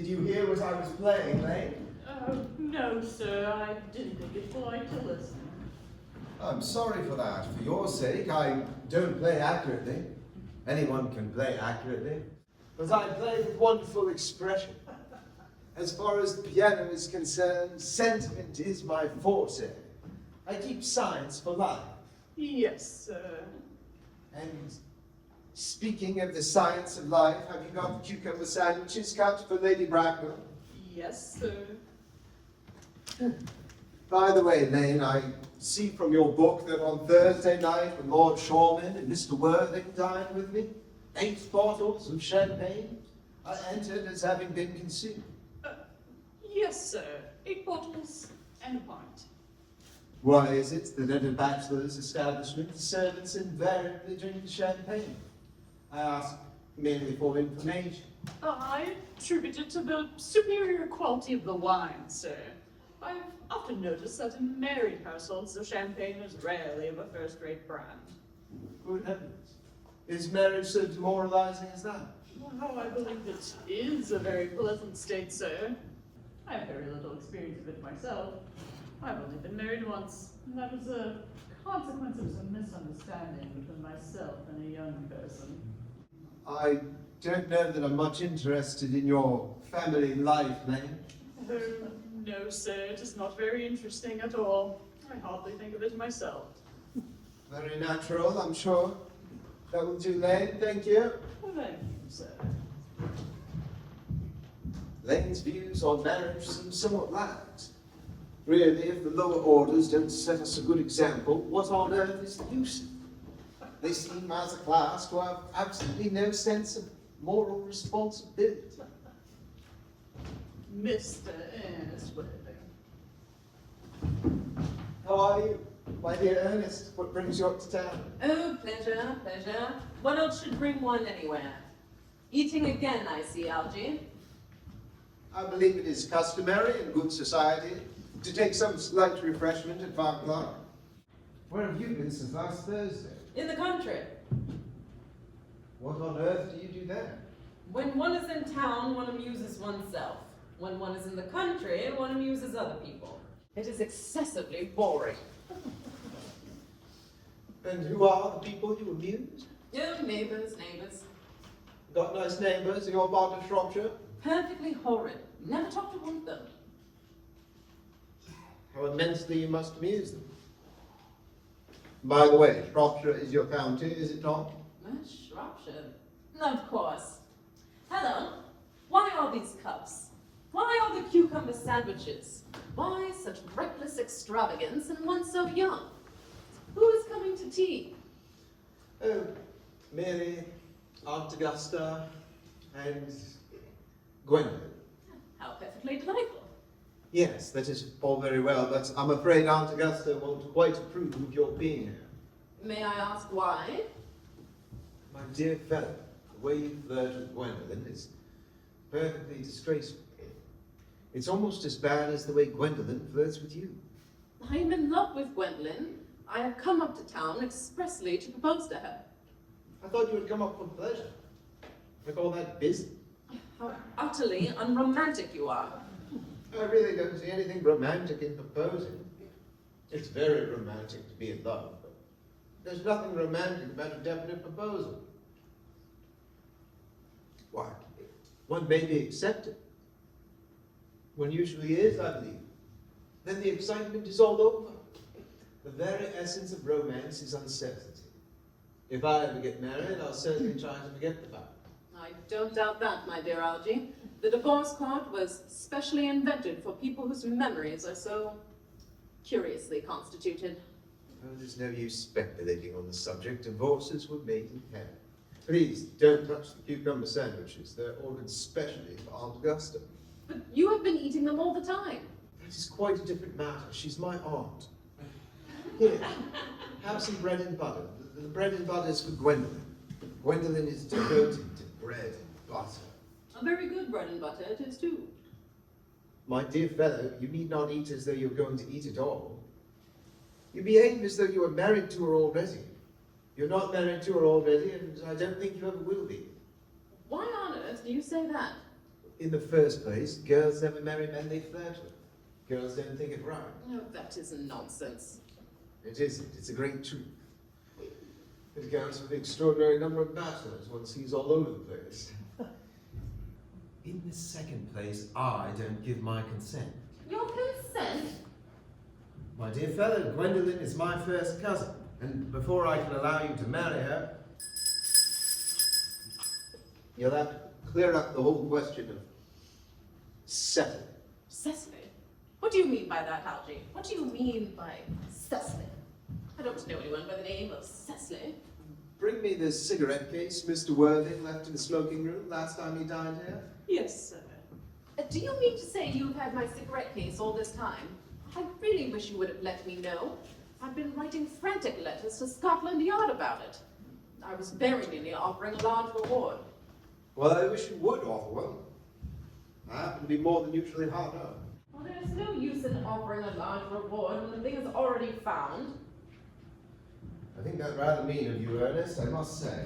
Did you hear what I was playing, Lane? No, sir, I didn't think it polite to listen. I'm sorry for that. For your sake, I don't play accurately. Anyone can play accurately. But I play with wonderful expression. As far as the piano is concerned, sentiment is my forte. I keep science for life. Yes, sir. And speaking of the science of life, have you got the cucumber sandwiches cut for Lady Bracknell? Yes, sir. By the way, Lane, I see from your book that on Thursday night when Lord Shawman and Mr. Worthing dined with me, 8 bottles of champagne are entered as having been consumed. Yes, sir. 8 bottles and a pint. Why is it that at a bachelor's establishment the servants invariably drink the champagne? I ask mainly for information. I attribute it to the superior quality of the wine, sir. I've often noticed that in married households the champagne is rarely of a first-rate brand. Good heavens. Is marriage so demoralizing as that? Well, I believe it is a very pleasant state, sir. I have very little experience of it myself. I've only been married once, and that was a consequence of some misunderstanding between myself and a young person. I don't know that I'm much interested in your family life, Lane. No, sir, it is not very interesting at all. I hardly think of it myself. Very natural, I'm sure. That will do, Lane. Thank you. Thank you, sir. Lane's views on marriage seem somewhat lax. Really, if the lower orders don't set us a good example, what on earth is the use? They seem, as a class, to have absolutely no sense of moral responsibility. Mr. Ernest Worthing. How are you, my dear Ernest? What brings you up to town? Oh, pleasure, pleasure. What else should bring one anywhere? Eating again, I see, Algie. I believe it is customary in good society to take some slight refreshment at 5 o'clock. Where have you been since last Thursday? In the country. What on earth do you do there? When one is in town, one amuses oneself. When one is in the country, one amuses other people. It is excessively boring. And who are the people you amuse? Oh, neighbours, neighbours. Got nice neighbours in your part of Shropshire? Perfectly horrid. Never talk to one of them. How immensely you must amuse them. By the way, Shropshire is your county, is it not? Shropshire? Of course. Hello. Why all these cups? Why all the cucumber sandwiches? Why such reckless extravagance and one so young? Who is coming to tea? Oh, Mary, Aunt Augusta, and Gwendolyn. How perfectly delightful. Yes, that is all very well, but I'm afraid Aunt Augusta won't quite approve of your being here. May I ask why? My dear fellow, the way you flirt with Gwendolyn is perfectly disgraceful. It's almost as bad as the way Gwendolyn flirts with you. I am in love with Gwendolyn. I have come up to town expressly to propose to her. I thought you had come up for pleasure. Like all that business. How utterly unromantic you are. I really don't see anything romantic in proposing. It's very romantic to be in love, but there's nothing romantic about a definite proposal. Why? One may be accepted. One usually is, I believe. Then the excitement is all over. The very essence of romance is uncertainty. If I ever get married, I'll certainly try to forget the fact. I don't doubt that, my dear Algie. The divorce court was specially invented for people whose memories are so curiously constituted. Oh, there's no use speculating on the subject. Divorces were made in heaven. Please, don't touch the cucumber sandwiches. They're ordered specially for Aunt Augusta. But you have been eating them all the time. That is quite a different matter. She's my aunt. Here, have some bread and butter. The bread and butter is for Gwendolyn. Gwendolyn is devoted to bread and butter. A very good bread and butter it is too. My dear fellow, you need not eat as though you're going to eat it all. You behave as though you were married to her already. You're not married to her already, and I don't think you ever will be. Why on earth do you say that? in the first place, girls never marry men they flirt with. Girls don't think it right. No, that is nonsense. It isn't. It's a great truth. It accounts for the extraordinary number of bachelors one sees all over the place. In the second place, I don't give my consent. Your consent? My dear fellow, Gwendolyn is my first cousin, and before I can allow you to marry her, you'll have to clear up the whole question of Cecily. Cecily? What do you mean by that, Algie? What do you mean by Cecily? I don't know anyone by the name of Cecily. Bring me the cigarette case Mr. Worthing left in the smoking room last time he dined here. Yes, sir. Do you mean to say you've had my cigarette case all this time? I really wish you would have let me know. I've been writing frantic letters to Scotland Yard about it. I was very nearly offering a large reward. Well, I wish you would offer one. I happen to be more than usually hard up. Well, there's no use in offering a large reward when the thing is already found. I think that rather mean of you, Ernest, I must say.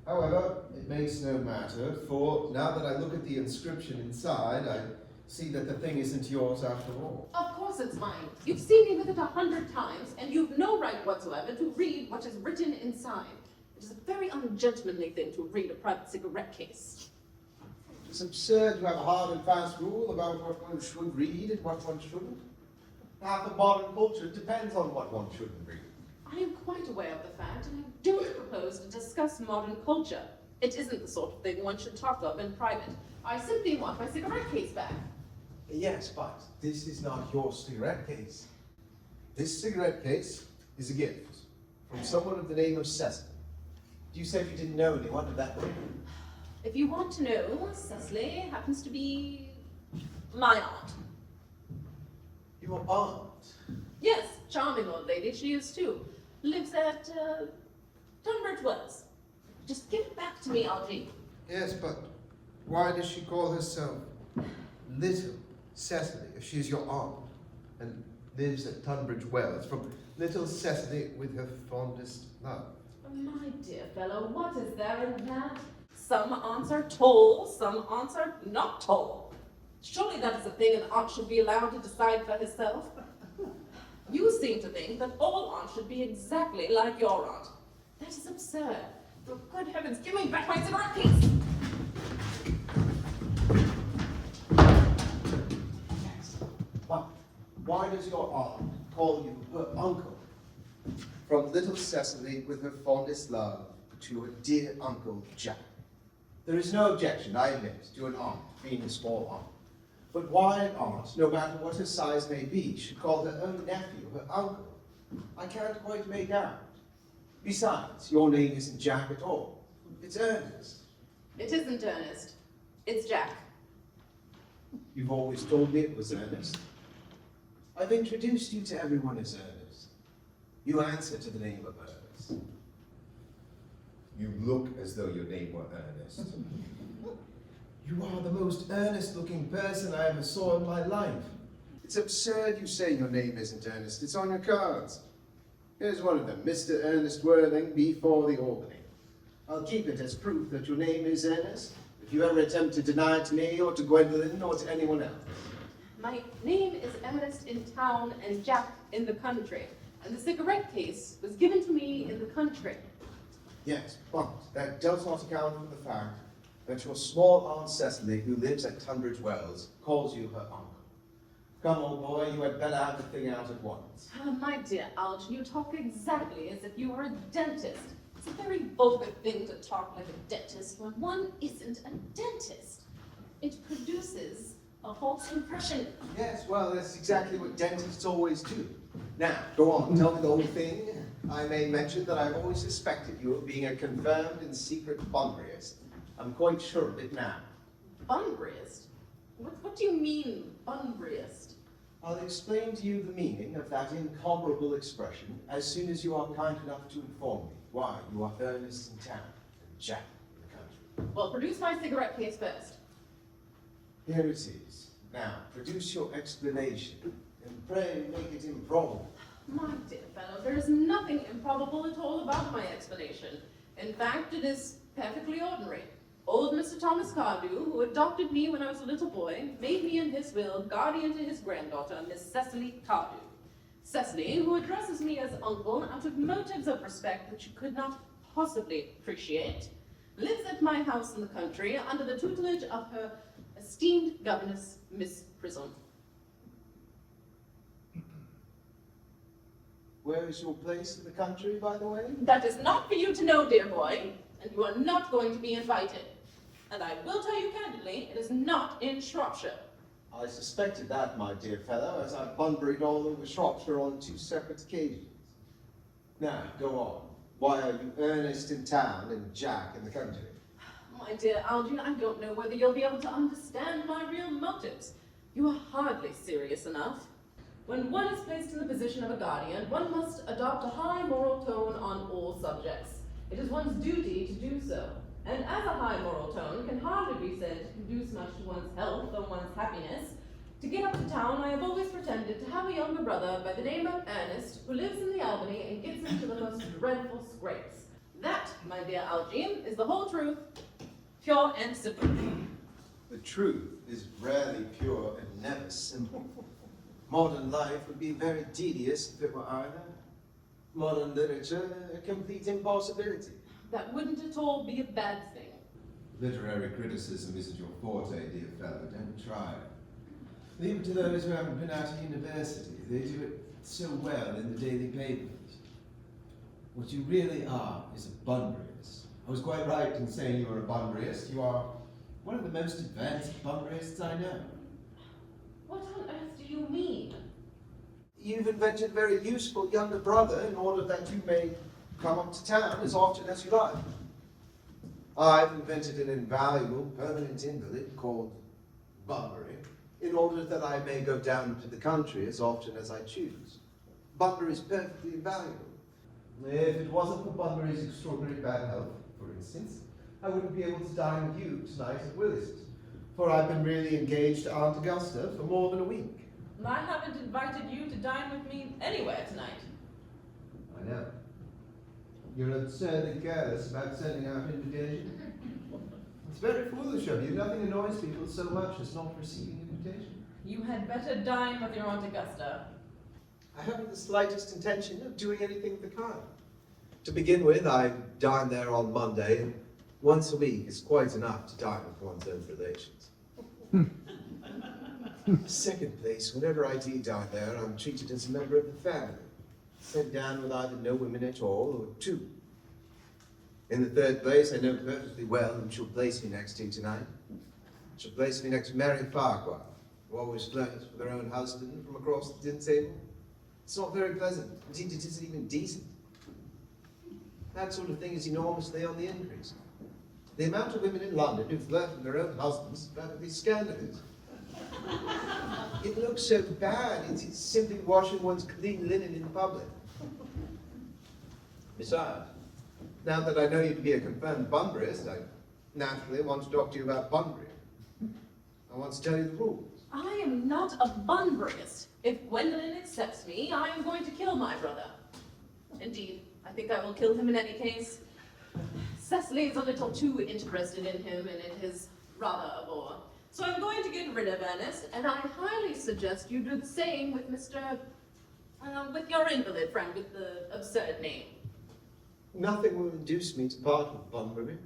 However, it makes no matter, for now that I look at the inscription inside, I see that the thing isn't yours after all. Of course it's mine. You've seen me with it 100 times, and you've no right whatsoever to read what is written inside. It is a very ungentlemanly thing to read a private cigarette case. It's absurd to have a hard and fast rule about what one should read and what one shouldn't. Half of modern culture depends on what one shouldn't read. I am quite aware of the fact, and I don't propose to discuss modern culture. It isn't the sort of thing one should talk of in private. I simply want my cigarette case back. Yes, but this is not your cigarette case. This cigarette case is a gift from someone of the name of Cecily. You said you didn't know anyone of that name. If you want to know, Cecily happens to be my aunt. Your aunt? Yes, charming old lady, she is too. Lives at Tunbridge Wells. Just give it back to me, Algie. Yes, but why does she call herself Little Cecily if she's your aunt and lives at Tunbridge Wells? From Little Cecily with her fondest love. My dear fellow, what is there in that? Some aunts are tall, some aunts are not tall. Surely that is a thing an aunt should be allowed to decide for herself. You seem to think that all aunts should be exactly like your aunt. That is absurd. For good heavens, give me back my cigarette case! Yes, but why does your aunt call you her uncle? From Little Cecily with her fondest love to her dear Uncle Jack. There is no objection, I admit, to an aunt being a small aunt. But why an aunt, no matter what her size may be, should call her own nephew her uncle? I can't quite make out. Besides, your name isn't Jack at all. It's Ernest. It isn't Ernest. It's Jack. You've always told me it was Ernest. I've introduced you to everyone as Ernest. You answer to the name of Ernest. You look as though your name were Ernest. You are the most earnest-looking person I ever saw in my life. It's absurd you say your name isn't Ernest. It's on your cards. Here's one of them, Mr. Ernest Worthing, before the Albany. I'll keep it as proof that your name is Ernest, if you ever attempt to deny it to me, or to Gwendolyn, or to anyone else. My name is Ernest in town and Jack in the country. And the cigarette case was given to me in the country. Yes, but that does not account for the fact that your small Aunt Cecily, who lives at Tunbridge Wells, calls you her uncle. Come, old boy, you had better have the thing out at once. My dear Alge, you talk exactly as if you were a dentist. It's a very vulgar thing to talk like a dentist when one isn't a dentist. It produces a false impression. Yes, well, that's exactly what dentists always do. Now, go on, tell me the whole thing. I may mention that I've always suspected you of being a confirmed and secret bunburyist. I'm quite sure of it now. Bunburyist? What do you mean, bunburyist? I'll explain to you the meaning of that incomparable expression as soon as you are kind enough to inform me why you are Ernest in town and Jack in the country. Well, produce my cigarette case first. Here it is. Now, produce your explanation, and pray make it improbable. My dear fellow, there is nothing improbable at all about my explanation. In fact, it is perfectly ordinary. Old Mr. Thomas Cardew, who adopted me when I was a little boy, made me in his will guardian to his granddaughter, Miss Cecily Cardew. Cecily, who addresses me as uncle out of motives of respect that you could not possibly appreciate, lives at my house in the country under the tutelage of her esteemed governess, Miss Prism. Where is your place in the country, by the way? That is not for you to know, dear boy, and you are not going to be invited. And I will tell you candidly, it is not in Shropshire. I suspected that, my dear fellow, as I bunburyed all over Shropshire on 2 separate occasions. Now, go on. Why are you Ernest in town and Jack in the country? My dear Algernon, I don't know whether you'll be able to understand my real motives. You are hardly serious enough. When one is placed in the position of a guardian, one must adopt a high moral tone on all subjects. It is one's duty to do so. And as a high moral tone can hardly be said to conduce much to one's health or one's happiness, to get up to town I have always pretended to have a younger brother by the name of Ernest, who lives in the Albany and gets into the most dreadful scrapes. That, my dear Algene, is the whole truth, pure and simple. The truth is rarely pure and never simple. Modern life would be very tedious if it were either. Modern literature, a complete impossibility. That wouldn't at all be a bad thing. Literary criticism isn't your forte, dear fellow. Don't try. Leave it to those who haven't been out of university. They do it so well in the daily papers. What you really are is a Bunburyist. I was quite right in saying you were a Bunburyist. You are one of the most advanced Bunburyists I know. What on earth do you mean? You've invented a very useful younger brother in order that you may come up to town as often as you like. I've invented an invaluable permanent invalid called Bunbury in order that I may go down to the country as often as I choose. Bunbury is perfectly invaluable. If it wasn't for Bunbury's extraordinary bad health, for instance, I wouldn't be able to dine with you tonight at Willis's, for I've been really engaged to Aunt Augusta for more than a week. I haven't invited you to dine with me anywhere tonight. I know. You're absurdly careless about sending out invitations. It's very foolish of you. Nothing annoys people so much as not receiving invitation. You had better dine with your Aunt Augusta. I haven't the slightest intention of doing anything of the kind. To begin with, I dine there on Monday, and once a week is quite enough to dine with one's own relations. Second place, whenever I do dine there, I'm treated as a member of the family, sent down with either no women at all or 2. In the third place, I know perfectly well who she'll place me next to tonight. She'll place me next to Mary Farquhar, who always flirts with her own husband from across the dinner table. It's not very pleasant. Indeed, it isn't even decent. That sort of thing is enormously on the increase. The amount of women in London who flirt with their own husbands is perfectly scandalous. It looks so bad. It's simply washing one's clean linen in public. Besides, now that I know you to be a confirmed Bunburyist, I naturally want to talk to you about Bunbury. I want to tell you the rules. I am not a Bunburyist. If Gwendolen accepts me, I am going to kill my brother. Indeed, I think I will kill him in any case. Cecily is a little too interested in him, and it is rather a bore. So I'm going to get rid of Ernest, and I highly suggest you do the same with with your invalid friend with the absurd name. Nothing will induce me to part with Bunbury.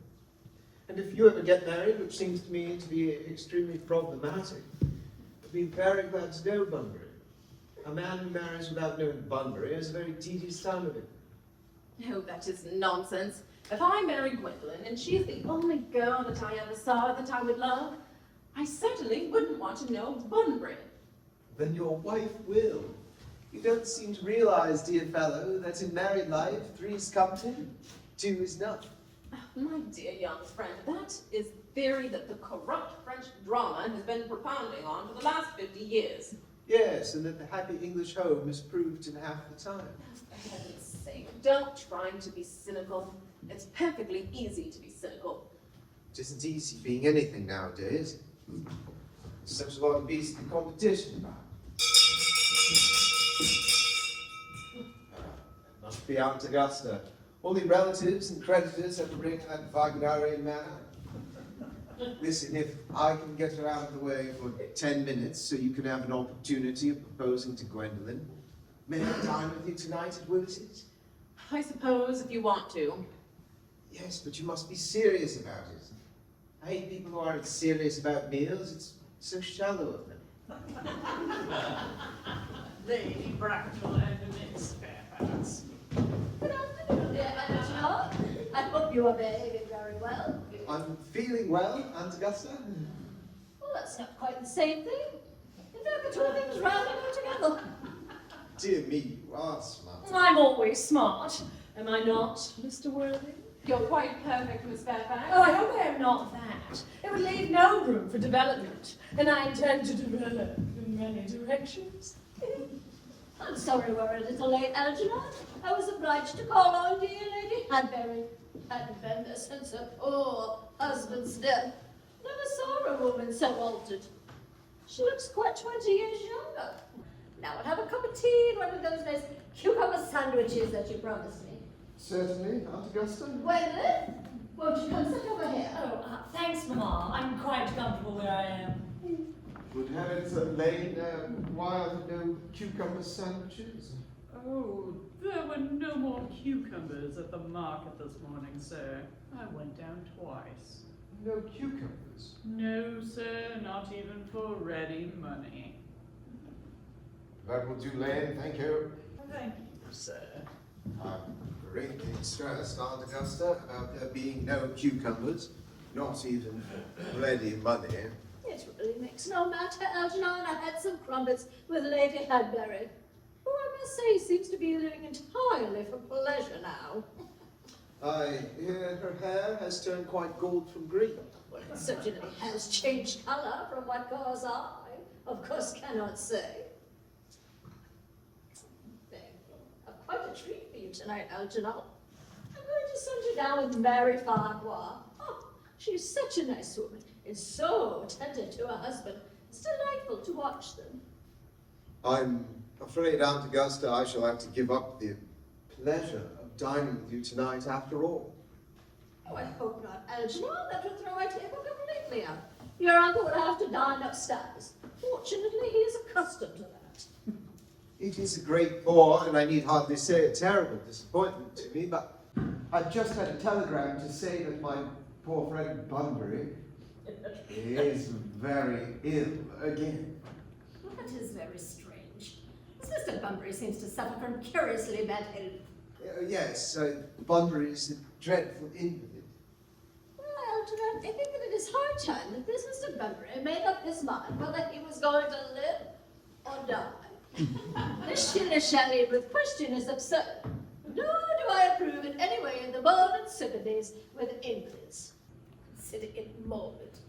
And if you ever get married, which seems to me to be extremely problematic, I'd be very glad to know Bunbury. A man who marries without knowing Bunbury has a very tedious time of it. Oh, that is nonsense. If I marry Gwendolen, and she is the only girl that I ever saw that I would love, I certainly wouldn't want to know Bunbury. Then your wife will. You don't seem to realize, dear fellow, that in married life, 3's company, 2 is not. My dear young friend, that is theory that the corrupt French drama has been propounding on for the last 50 years. Yes, and that the happy English home is proved in half the time. For heaven's sake, don't try to be cynical. It's perfectly easy to be cynical. It isn't easy being anything nowadays. There's such a lot of beastly competition about. It must be Aunt Augusta. Only relatives and creditors have to bring that Wagnerian man out. Listen, if I can get her out of the way for 10 minutes so you can have an opportunity of proposing to Gwendolyn, may I dine with you tonight at Willis's? I suppose if you want to. Yes, but you must be serious about it. I hate people who aren't serious about meals. It's so shallow of them. Lady Bracknell and Miss Fairfax. Good afternoon, dear Angela. I hope you are behaving very well. I'm feeling well, Aunt Augusta. Well, that's not quite the same thing. In fact, the two things rather go together. Dear me, you are smart. I'm always smart, am I not, Mr. Worthing? You're quite perfect, Miss Fairfax. Oh, I hope I am not that. It would leave no room for development, and I intend to develop in many directions. I'm sorry we're a little late, Angela. I was obliged to call on dear Lady Hadbury. Hadn't been there since her poor husband's death. Never saw a woman so altered. She looks quite 20 years younger. Now I'll have a cup of tea and one of those nice cucumber sandwiches that you promised me. Certainly, Aunt Augusta. Gwendolyn, won't you come sit over here? Oh, thanks, Mamma. I'm quite comfortable where I am. Good heavens, Lane, why are there no cucumber sandwiches? Oh, there were no more cucumbers at the market this morning, sir. I went down twice. No cucumbers? No, sir, not even for ready money. That will do, Lane, thank you. Thank you, sir. I'm greatly stressed, Aunt Augusta, about there being no cucumbers, not even ready money. It really makes no matter, Algernon. I had some crumpets with Lady Hadbury, who I must say seems to be living entirely for pleasure now. I hear her hair has turned quite gold from green. Well, it certainly has changed colour from what cause I, of course, cannot say. Thank you. Quite a treat for you tonight, Algernon. I'm going to send you down with Mary Farquhar. Oh, she's such a nice woman, and so attentive to her husband. It's delightful to watch them. I'm afraid, Aunt Augusta, I shall have to give up the pleasure of dining with you tonight after all. Oh, I hope not, Algernon. That would throw my table completely out. Your uncle would have to dine upstairs. Fortunately, he is accustomed to that. It is a great bore, and I need hardly say a terrible disappointment to me, but I've just had a telegram to say that my poor friend Bunbury is very ill again. That is very strange. This Mr. Bunbury seems to suffer from curiously bad health. Yes, Bunbury is a dreadful invalid. Well, Algernon, I think that it is high time that this Mr. Bunbury made up his mind whether he was going to live or die. This shilly-shally with question is absurd, nor do I approve in any way of the morbid sympathies with invalids. Consider it morbid.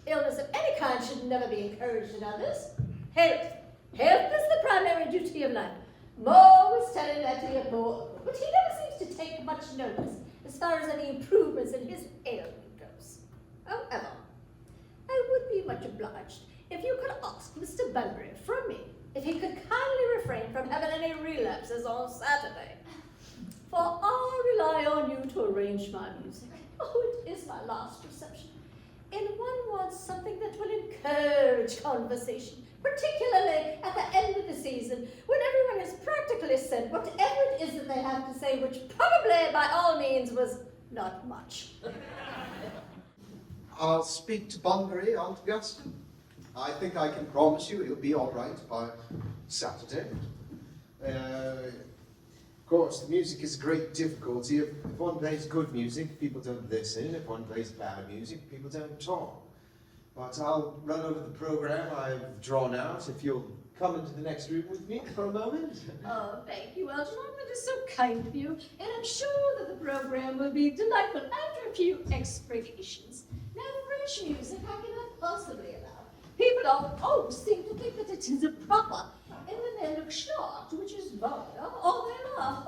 Illness of any kind should never be encouraged in others. Health. Health is the primary duty of life. More was telling that to your poor, but he never seems to take much notice as far as any improvements in his ailment goes. However, I would be much obliged if you could ask Mr. Bunbury from me if he could kindly refrain from having any relapses on Saturday. For I rely on you to arrange my music. Oh, it is my last reception. And one wants something that will encourage conversation, particularly at the end of the season, when everyone has practically said whatever it is that they have to say, which probably, by all means, was not much. I'll speak to Bunbury, Aunt Augusta. I think I can promise you he'll be all right by Saturday. Of course, the music is a great difficulty. If one plays good music, people don't listen. If one plays bad music, people don't talk. But I'll run over the program I've drawn out if you'll come into the next room with me for a moment. Oh, thank you, Algernon. That is so kind of you. And I'm sure that the program will be delightful after a few expurgations. Now, French music I cannot possibly allow. People always seem to think that it is improper, and then they look shocked, which is vulgar, or they laugh,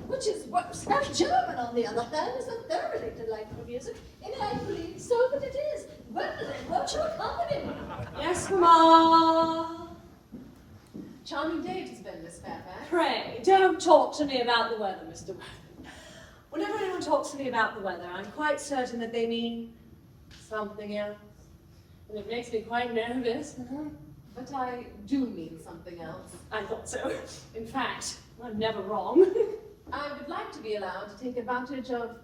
which is worse. Now, German, on the other hand, is a thoroughly delightful music, and I believe so that it is. Gwendolyn, won't you accompany me? Yes, Mamma. Charming day it has been, Miss Fairfax. Pray, don't talk to me about the weather, Mr. Worthing. Whenever anyone talks to me about the weather, I'm quite certain that they mean something else. And it makes me quite nervous. But I do mean something else. I thought so. In fact, I'm never wrong. I would like to be allowed to take advantage of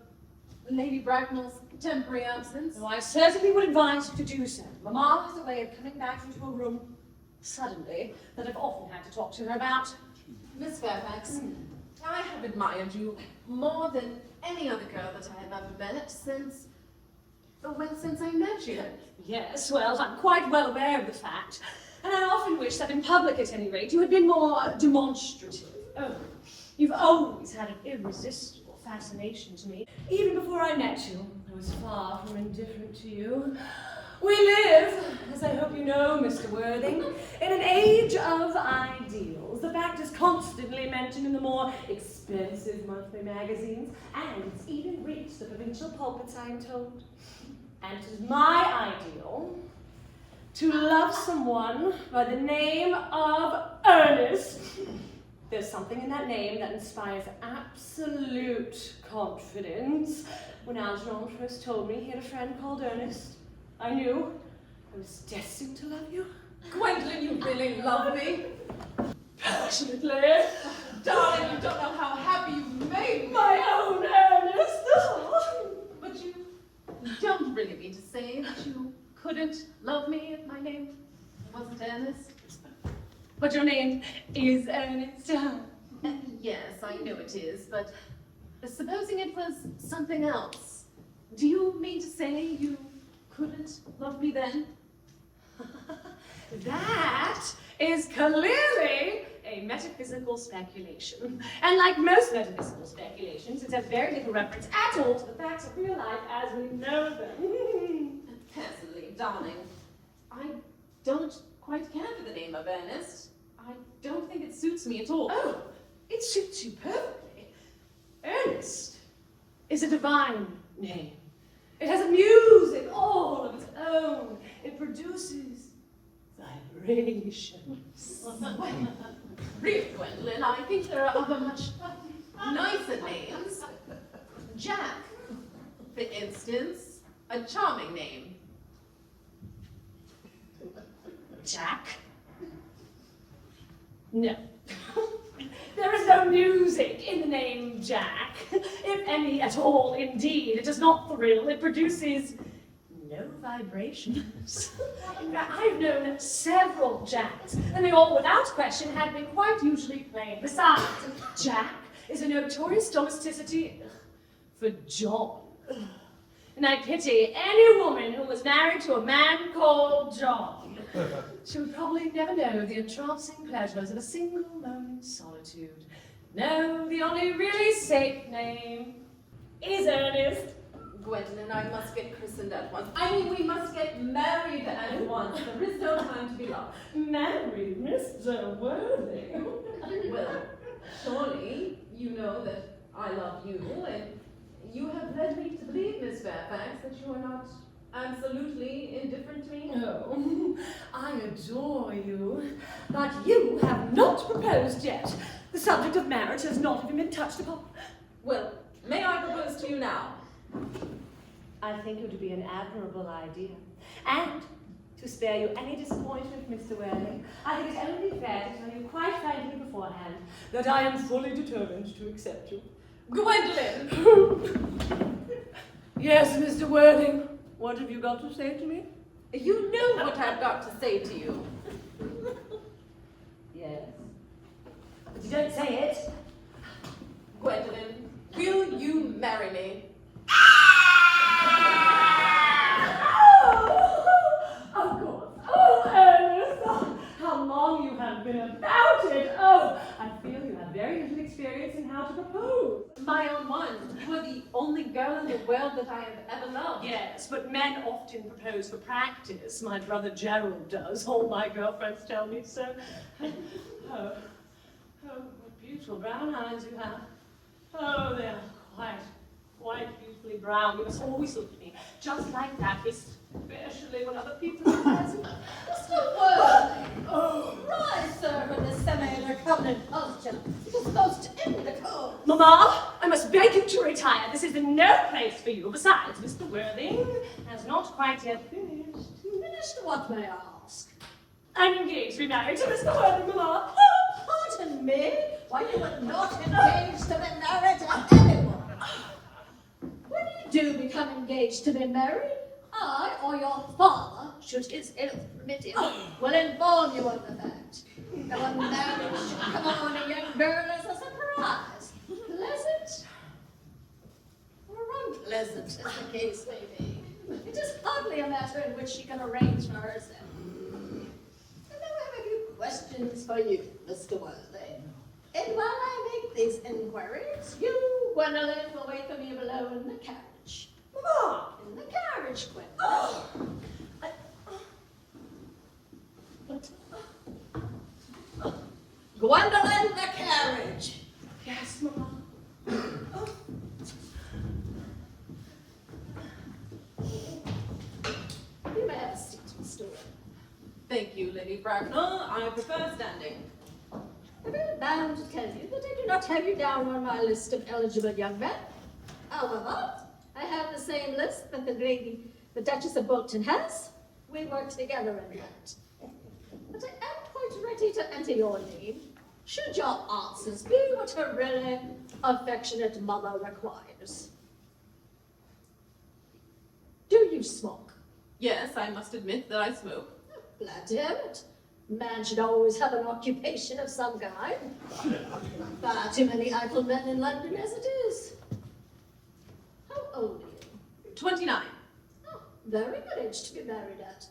Lady Bracknell's temporary absence. So I certainly would advise you to do so. Mamma has a way of coming back into a room suddenly that I've often had to talk to her about. Miss Fairfax, I have admired you more than any other girl that I have ever met since I met you. Yes, well, I'm quite well aware of the fact. And I often wish that in public, at any rate, you had been more demonstrative. Oh, you've always had an irresistible fascination to me. Even before I met you, I was far from indifferent to you. We live, as I hope you know, Mr. Worthing, in an age of ideals. The fact is constantly mentioned in the more expensive monthly magazines, and it's even reached the provincial pulpits, I am told. And it is my ideal to love someone by the name of Ernest. There's something in that name that inspires absolute confidence. When Algernon first told me he had a friend called Ernest, I knew I was destined to love you. Gwendolyn, you really love me. Passionately. Darling, you don't know how happy you've made me. My own Ernest. But you don't really mean to say that you couldn't love me if my name wasn't Ernest? But your name is Ernest. Yes, I know it is, but supposing it was something else, do you mean to say you couldn't love me then? That is clearly a metaphysical speculation. And like most metaphysical speculations, it has very little reference at all to the facts of real life as we know them. Personally, darling, I don't quite care for the name of Ernest. I don't think it suits me at all. Oh, it suits you perfectly. Ernest is a divine name. It has a music all of its own. It produces vibrations. Really, Gwendolyn, I think there are other much nicer names. Jack, for instance, a charming name. Jack? No. There is no music in the name Jack. If any at all, indeed. It does not thrill. It produces no vibrations. In fact, I've known several Jacks, and they all, without question, had been quite usually plain. Besides, Jack is a notorious domesticity for John. And I pity any woman who was married to a man called John. She would probably never know the entrancing pleasures of a single moment's solitude. No, the only really safe name is Ernest. Gwendolyn, I must get christened at once. I mean, we must get married at once. There is no time to be lost. Married Mr. Worthing. Well, surely you know that I love you, and you have led me to believe, Miss Fairfax, that you are not absolutely indifferent to me. Oh, I adore you. But you have not proposed yet. The subject of marriage has not even been touched upon. Well, may I propose to you now? I think it would be an admirable idea. And to spare you any disappointment, Mr. Worthing, I think it's only fair to tell you quite frankly beforehand that I am fully determined to accept you. Gwendolyn! Yes, Mr. Worthing. What have you got to say to me? You know what I've got to say to you. Yes. But you don't say it. Gwendolyn, will you marry me? Of course. Oh, Ernest. Oh, how long you have been about it. Oh, I feel you have very little experience in how to propose. My own one. You are the only girl in the world that I have ever loved. Yes, but men often propose for practice. My brother Gerald does. All my girlfriends tell me so. Oh, what beautiful brown eyes you have. Oh, they are quite beautifully brown. You must always look at me just like that, especially when other people are present. Mr. Worthing! Oh. Rise, sir, from this semi-recumbent posture. You're supposed to end the course. Mamma, I must beg you to retire. This is no place for you. Besides, Mr. Worthing has not quite yet finished. Finished what, may I ask? I'm engaged to be married to Mr. Worthing, Mamma. Oh, pardon me. Why, you were not engaged to be married to anyone. When you do become engaged to be married, I or your father, should his health permit him, will inform you of the fact. That a marriage should come on a young girl as a surprise. Pleasant or unpleasant, as the case may be. It is hardly a matter in which she can arrange for herself. And now I have a few questions for you, Mr. Worthing. And while I make these inquiries, you, Gwendolyn, will wait for me below in the carriage. Mamma! In the carriage, Gwendolyn. Gwendolyn, the carriage. Yes, Mamma. You may have a seat, Mr. Worthing. Thank you, Lady Bracknell. I prefer standing. I'm very bound to tell you that I do not have you down on my list of eligible young men. However, I have the same list that the Duchess of Bolton has. We work together in that. But I am quite ready to enter your name, should your answers be what a really affectionate mother requires. Do you smoke? Yes, I must admit that I smoke. Glad to hear it. Man should always have an occupation of some kind. Far too many idle men in London as it is. How old are you? 29. Oh, very good age to be married at.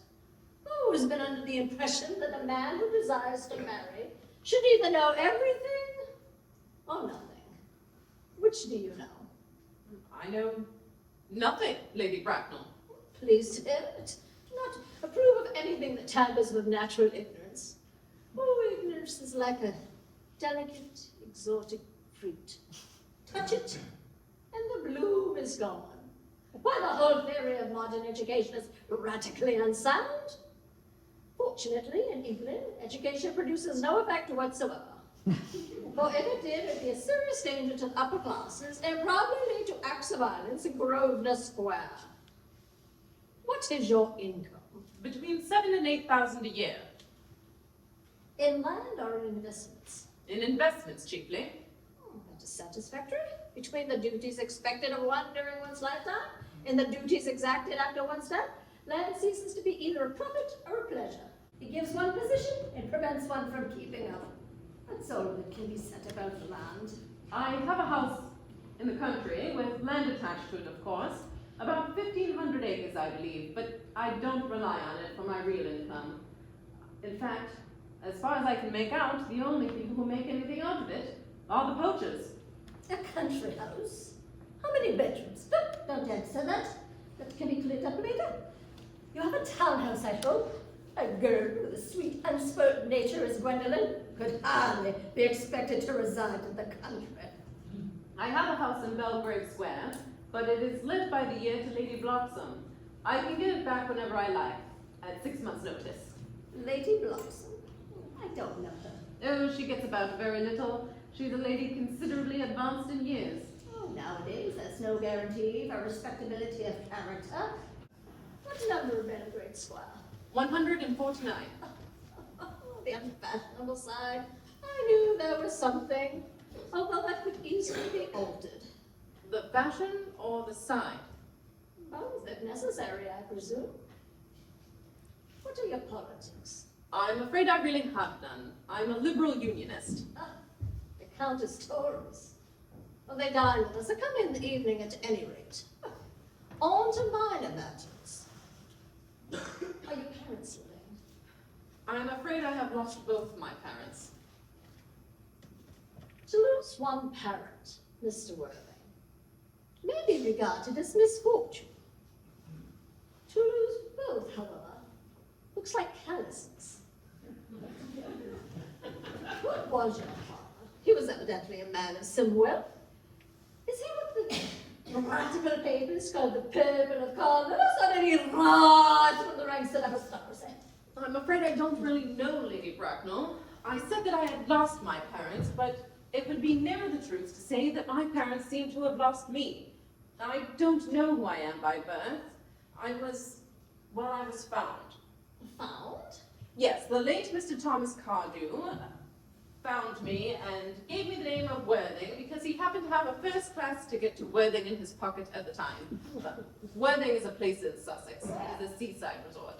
I've always been under the impression that a man who desires to marry should either know everything or nothing. Which do you know? I know nothing, Lady Bracknell. Pleased to hear it. Do not approve of anything that tampers with natural ignorance. Oh, ignorance is like a delicate, exotic fruit. Touch it, and the bloom is gone. Why, the whole theory of modern education is radically unsound. Fortunately, in England, education produces no effect whatsoever. For if it did, it would be a serious danger to the upper classes and probably lead to acts of violence in Grosvenor Square. What is your income? Between 7,000 and 8,000 a year. In land or in investments? In investments, chiefly. Oh, that is satisfactory. Between the duties expected of one during one's lifetime and the duties exacted after one's death, land ceases to be either a profit or a pleasure. It gives one position and prevents one from keeping up. That's all that can be said about the land. I have a house in the country with land attached to it, of course. About 1,500 acres, I believe, but I don't rely on it for my real income. In fact, as far as I can make out, the only people who make anything out of it are the poachers. A country house? How many bedrooms? Don't answer that. That can be cleared up later. You have a townhouse, I hope. A girl with a sweet, unspoiled nature as Gwendolyn could hardly be expected to reside in the country. I have a house in Belgrave Square, but it is let by the year to Lady Bloxham. I can get it back whenever I like, at 6 months' notice. Lady Blossom? I don't know her. Oh, she gets about very little. She's a lady considerably advanced in years. Oh, nowadays, that's no guarantee for respectability of character. What number of Belgrade Square? 149. The unfashionable side. I knew there was something, although that could easily be altered. The fashion or the side? Both, if necessary, I presume. What are your politics? I'm afraid I really have none. I'm a liberal unionist. Ah, the Countess Tories. Well, they dine with us. They come in the evening at any rate. On to minor matters. Are your parents living? I'm afraid I have lost both my parents. To lose one parent, Mr. Worthing, may be regarded as misfortune. To lose both, however, looks like callousness. What was your father? He was evidently a man of some wealth. Is he what the grammatical papers called the purple of Carlos, or did he rise from the ranks of aristocracy? I'm afraid I don't really know, Lady Bracknell. I said that I had lost my parents, but It would be nearer the truth to say that my parents seem to have lost me. I don't know who I am by birth. I was found. Found? Yes, the late Mr. Thomas Cardew found me and gave me the name of Worthing because he happened to have a first-class ticket to Worthing in his pocket at the time. Worthing is a place in Sussex. It is a seaside resort.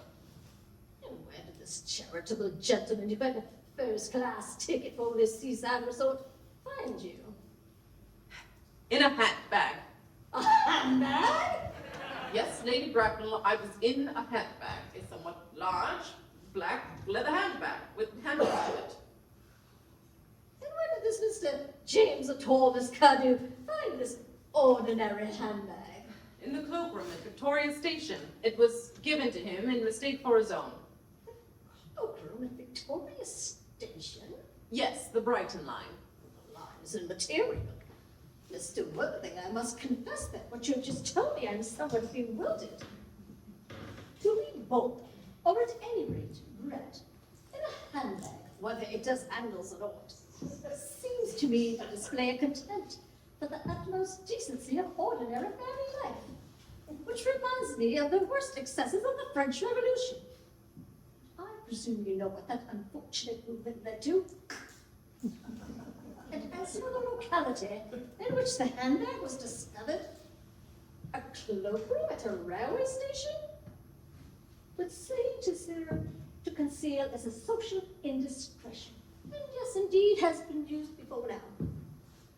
And where did this charitable gentleman who had a first-class ticket for this seaside resort find you? In a handbag. A handbag? Yes, Lady Bracknell, I was in a handbag. A somewhat large, black leather handbag with handles to it. And where did this Mr. James Thomas Cardew find this ordinary handbag? In the cloakroom at Victoria Station. It was given to him in mistake for his own. Cloakroom at Victoria Station? Yes, the Brighton line. The line is immaterial. Mr. Worthing, I must confess that what you've just told me, I'm somewhat bewildered. To read boldly, or at any rate, read, in a handbag, whether it does handles or not, seems to me to display a contempt for the utmost decency of ordinary family life, which reminds me of the worst excesses of the French Revolution. I presume you know what that unfortunate movement led to. And as for the locality in which the handbag was discovered, a cloakroom at a railway station would seem to conceal as a social indiscretion. And yes, indeed, has been used before now,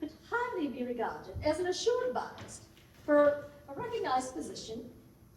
but hardly be regarded as an assured bias for a recognized position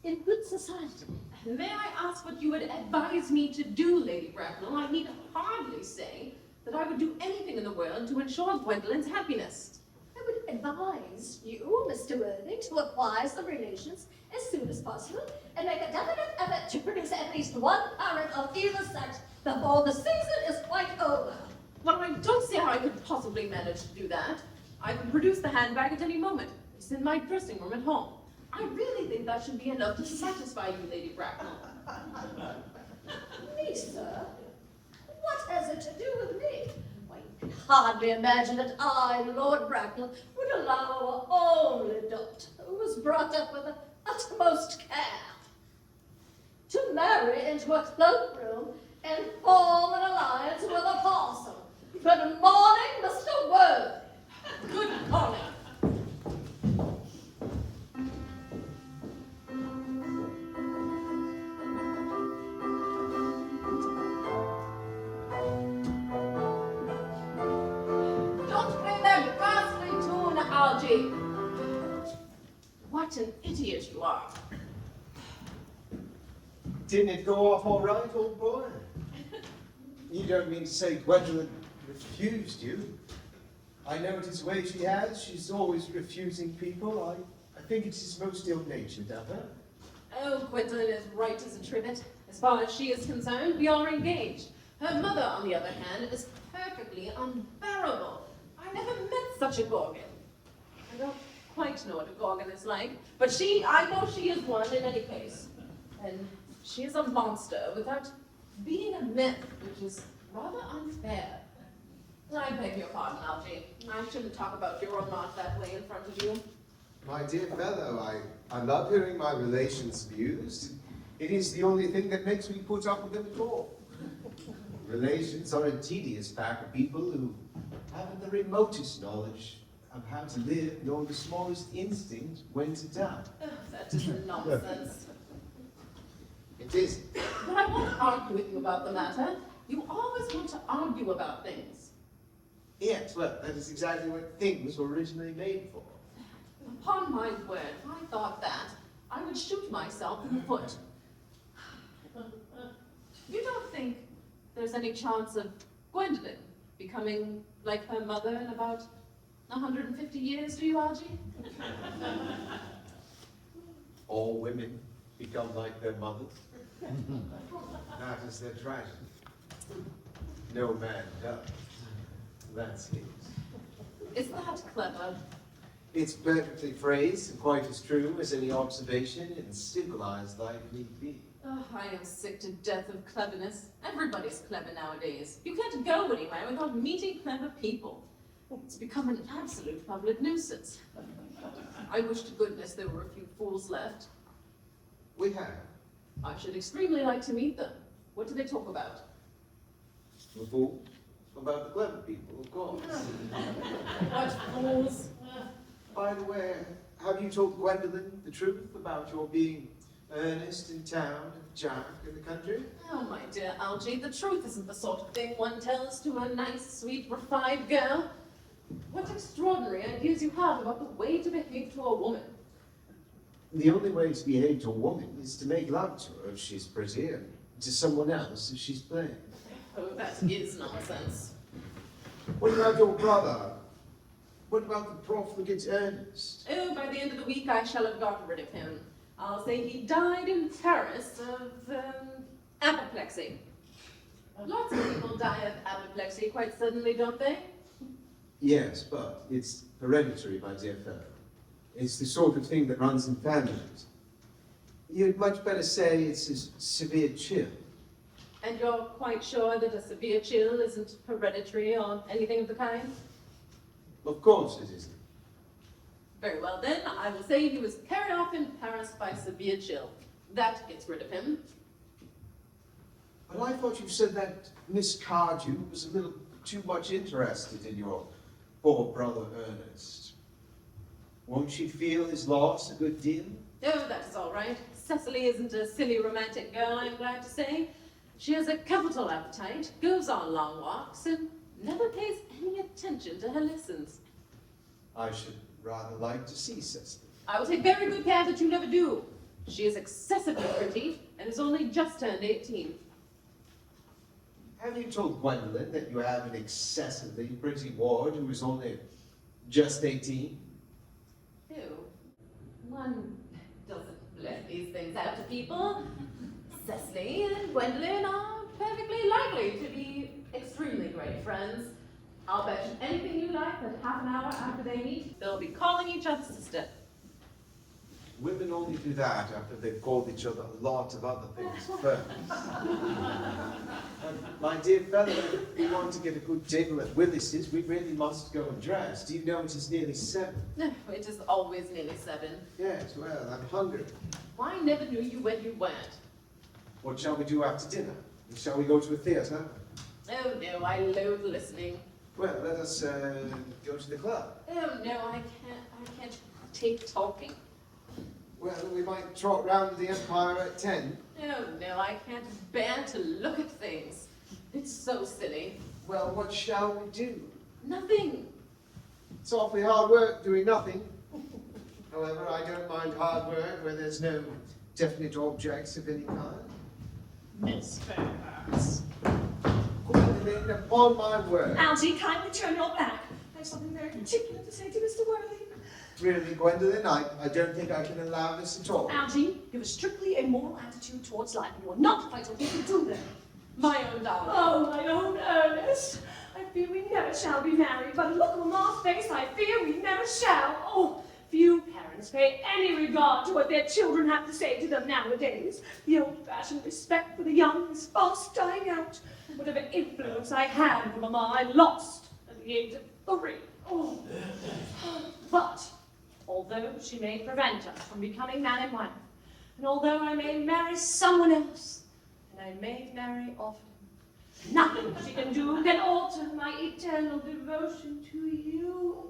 in good society. May I ask what you would advise me to do, Lady Bracknell? I need hardly say that I would do anything in the world to ensure Gwendolyn's happiness. I would advise you, Mr. Worthing, to acquire some relations as soon as possible and make a definite effort to produce at least one parent of either sex before the season is quite over. Well, I don't see how I could possibly manage to do that. I can produce the handbag at any moment. It's in my dressing room at home. I really think that should be enough to satisfy you, Lady Bracknell. Me, sir? What has it to do with me? Why, you can hardly imagine that I, Lord Bracknell, would allow our only daughter, who was brought up with the utmost care, to marry into a cloakroom and form an alliance with a parson. Good morning, Mr. Worthing. Good morning. Don't play that ghastly tune, Algie. What an idiot you are. Didn't it go off all right, old boy? You don't mean to say Gwendolyn refused you? I notice the way she has. She's always refusing people. I think it is most ill-natured of her. Oh, Gwendolyn is right as a trivet. As far as she is concerned, we are engaged. Her mother, on the other hand, is perfectly unbearable. I never met such a gorgon. I don't quite know what a gorgon is like, but I know she is one in any case. And she is a monster without being a myth, which is rather unfair. I beg your pardon, Algie. I shouldn't talk about your remark that way in front of you. My dear fellow, I love hearing my relations' views. It is the only thing that makes me put up with them at all. Relations are a tedious pack of people who haven't the remotest knowledge of how to live, nor the smallest instinct when to die. Oh, that is nonsense. It is. But I won't argue with you about the matter. You always want to argue about things. Yes, well, that is exactly what things were originally made for. Upon my word, if I thought that, I would shoot myself in the foot. You don't think there's any chance of Gwendolyn becoming like her mother in about 150 years, do you, Algie? All women become like their mothers. That is their tragedy. No man does. That's it. Is that clever? It's perfectly phrased and quite as true as any observation in civilized life need be. Oh, I am sick to death of cleverness. Everybody's clever nowadays. You can't go anywhere without meeting clever people. It's become an absolute public nuisance. I wish to goodness there were a few fools left. We have. I should extremely like to meet them. What do they talk about? The fool. About the clever people, of course. What fools? By the way, have you told Gwendolyn the truth about your being earnest in town and Jack in the country? Oh, my dear Algie, the truth isn't the sort of thing one tells to a nice, sweet, refined girl. What extraordinary ideas you have about the way to behave to a woman. The only way to behave to a woman is to make love to her if she's pretty, and to someone else if she's plain. Oh, that is nonsense. What about your brother? What about the profligate Ernest? Oh, by the end of the week I shall have gotten rid of him. I'll say he died in Paris of, apoplexy. Lots of people die of apoplexy quite suddenly, don't they? Yes, but it's hereditary, my dear fellow. It's the sort of thing that runs in families. You'd much better say it's a severe chill. And you're quite sure that a severe chill isn't hereditary or anything of the kind? Of course it isn't. Very well then, I will say he was carried off in Paris by severe chill. That gets rid of him. But I thought you said that Miss Cardew was a little too much interested in your poor brother Ernest. Won't she feel his loss a good deal? Oh, that is all right. Cecily isn't a silly romantic girl, I'm glad to say. She has a capital appetite, goes on long walks, and never pays any attention to her lessons. I should rather like to see Cecily. I will take very good care that you never do. She is excessively pretty and has only just turned 18. Have you told Gwendolyn that you have an excessively pretty ward who is only just 18? Ew. One doesn't let these things out to people. Cecily and Gwendolyn are perfectly likely to be extremely great friends. I'll bet you anything you like that half an hour after they meet, they'll be calling each other sister. Women only do that after they've called each other a lot of other things first. My dear fellow, if we want to get a good table at Willis's, we really must go and dress. Do you know it is nearly 7? No, it is always nearly 7. Yes, well, I'm hungry. Why never knew you when you weren't? What shall we do after dinner? Shall we go to a theatre? Oh no, I loathe listening. Well, let us go to the club. Oh no, I can't take talking. Well, we might trot round the Empire at 10. Oh no, I can't bear to look at things. It's so silly. Well, what shall we do? Nothing. It's awfully hard work doing nothing. However, I don't mind hard work where there's no definite objects of any kind. Miss Fairfax. Gwendolyn, upon my word. Algie, kindly turn your back. I have something very particular to say to Mr. Worthing. Really, Gwendolyn, I don't think I can allow this at all. Algie, you have a strictly immoral attitude towards life, and you are not entitled to do that. My own darling. Oh, my own Ernest. I fear we never shall be married. By the look of Mamma's face, I fear we never shall. Oh, few parents pay any regard to what their children have to say to them nowadays. The old-fashioned respect for the young is fast dying out. Whatever influence I had over Mamma, I lost at the age of 3. Oh. But although she may prevent us from becoming man and wife, and although I may marry someone else, and I may marry often, nothing she can do can alter my eternal devotion to you.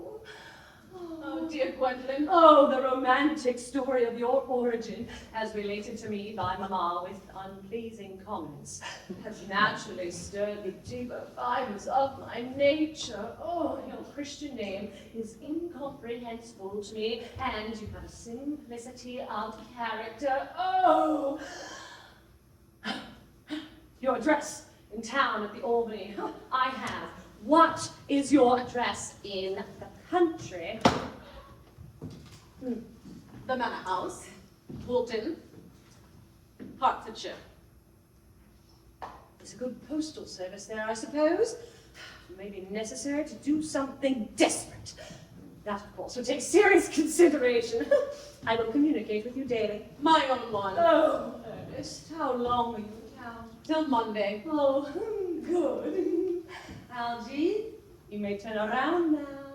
Oh, dear Gwendolyn. Oh, the romantic story of your origin, as related to me by Mamma with unpleasing comments, has naturally stirred the deeper fibers of my nature. Oh, your Christian name is incomprehensible to me, and you have a simplicity of character. Oh! Your address in town at the Albany. I have. What is your address in the country? The Manor House, Woolton, Hertfordshire. There's a good postal service there, I suppose. It may be necessary to do something desperate. That, of course, will take serious consideration. I will communicate with you daily. My own one. Oh, Ernest, how long are you in town? Till Monday. Oh, good. Algie, You may turn around now.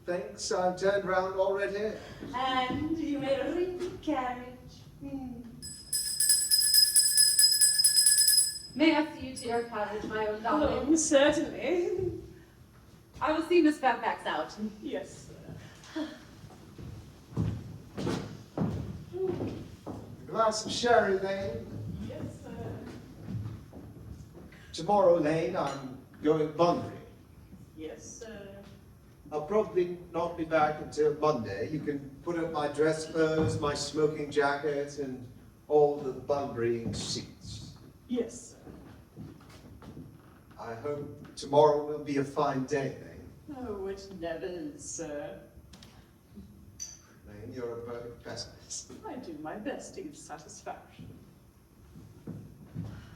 Thanks, I've turned round already. And you may ring the carriage. May I see you to your carriage, my own darling? Oh, certainly. I will see Miss Fairfax out. Yes, sir. A glass of sherry, Lane. Yes, sir. Tomorrow, Lane, I'm going Bunbury. Yes, sir. I'll probably not be back until Monday. You can put up my dress clothes, my smoking jacket, and all the Bunbury sheets. Yes, sir. I hope tomorrow will be a fine day, Lane. Oh, it never is, sir. Lane, you're a perfect pessimist. I do my best to give satisfaction.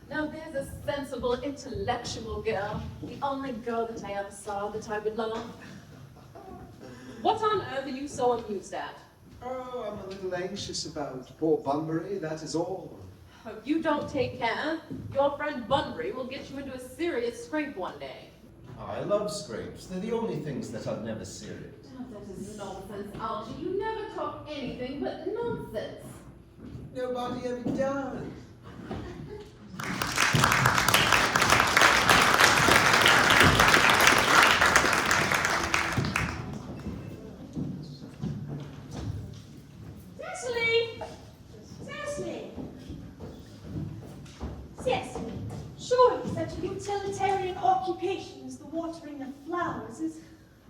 Now there's a sensible, intellectual girl. The only girl that I ever saw that I would love. What on earth are you so amused at? Oh, I'm a little anxious about poor Bunbury, that is all. If you don't take care, your friend Bunbury will get you into a serious scrape one day. Oh, I love scrapes. They're the only things that are never serious. Oh, that is nonsense, Algie. You never talk anything but nonsense. Nobody ever does. Cecily! Cecily! Cecily, surely such a utilitarian occupation as the watering of flowers is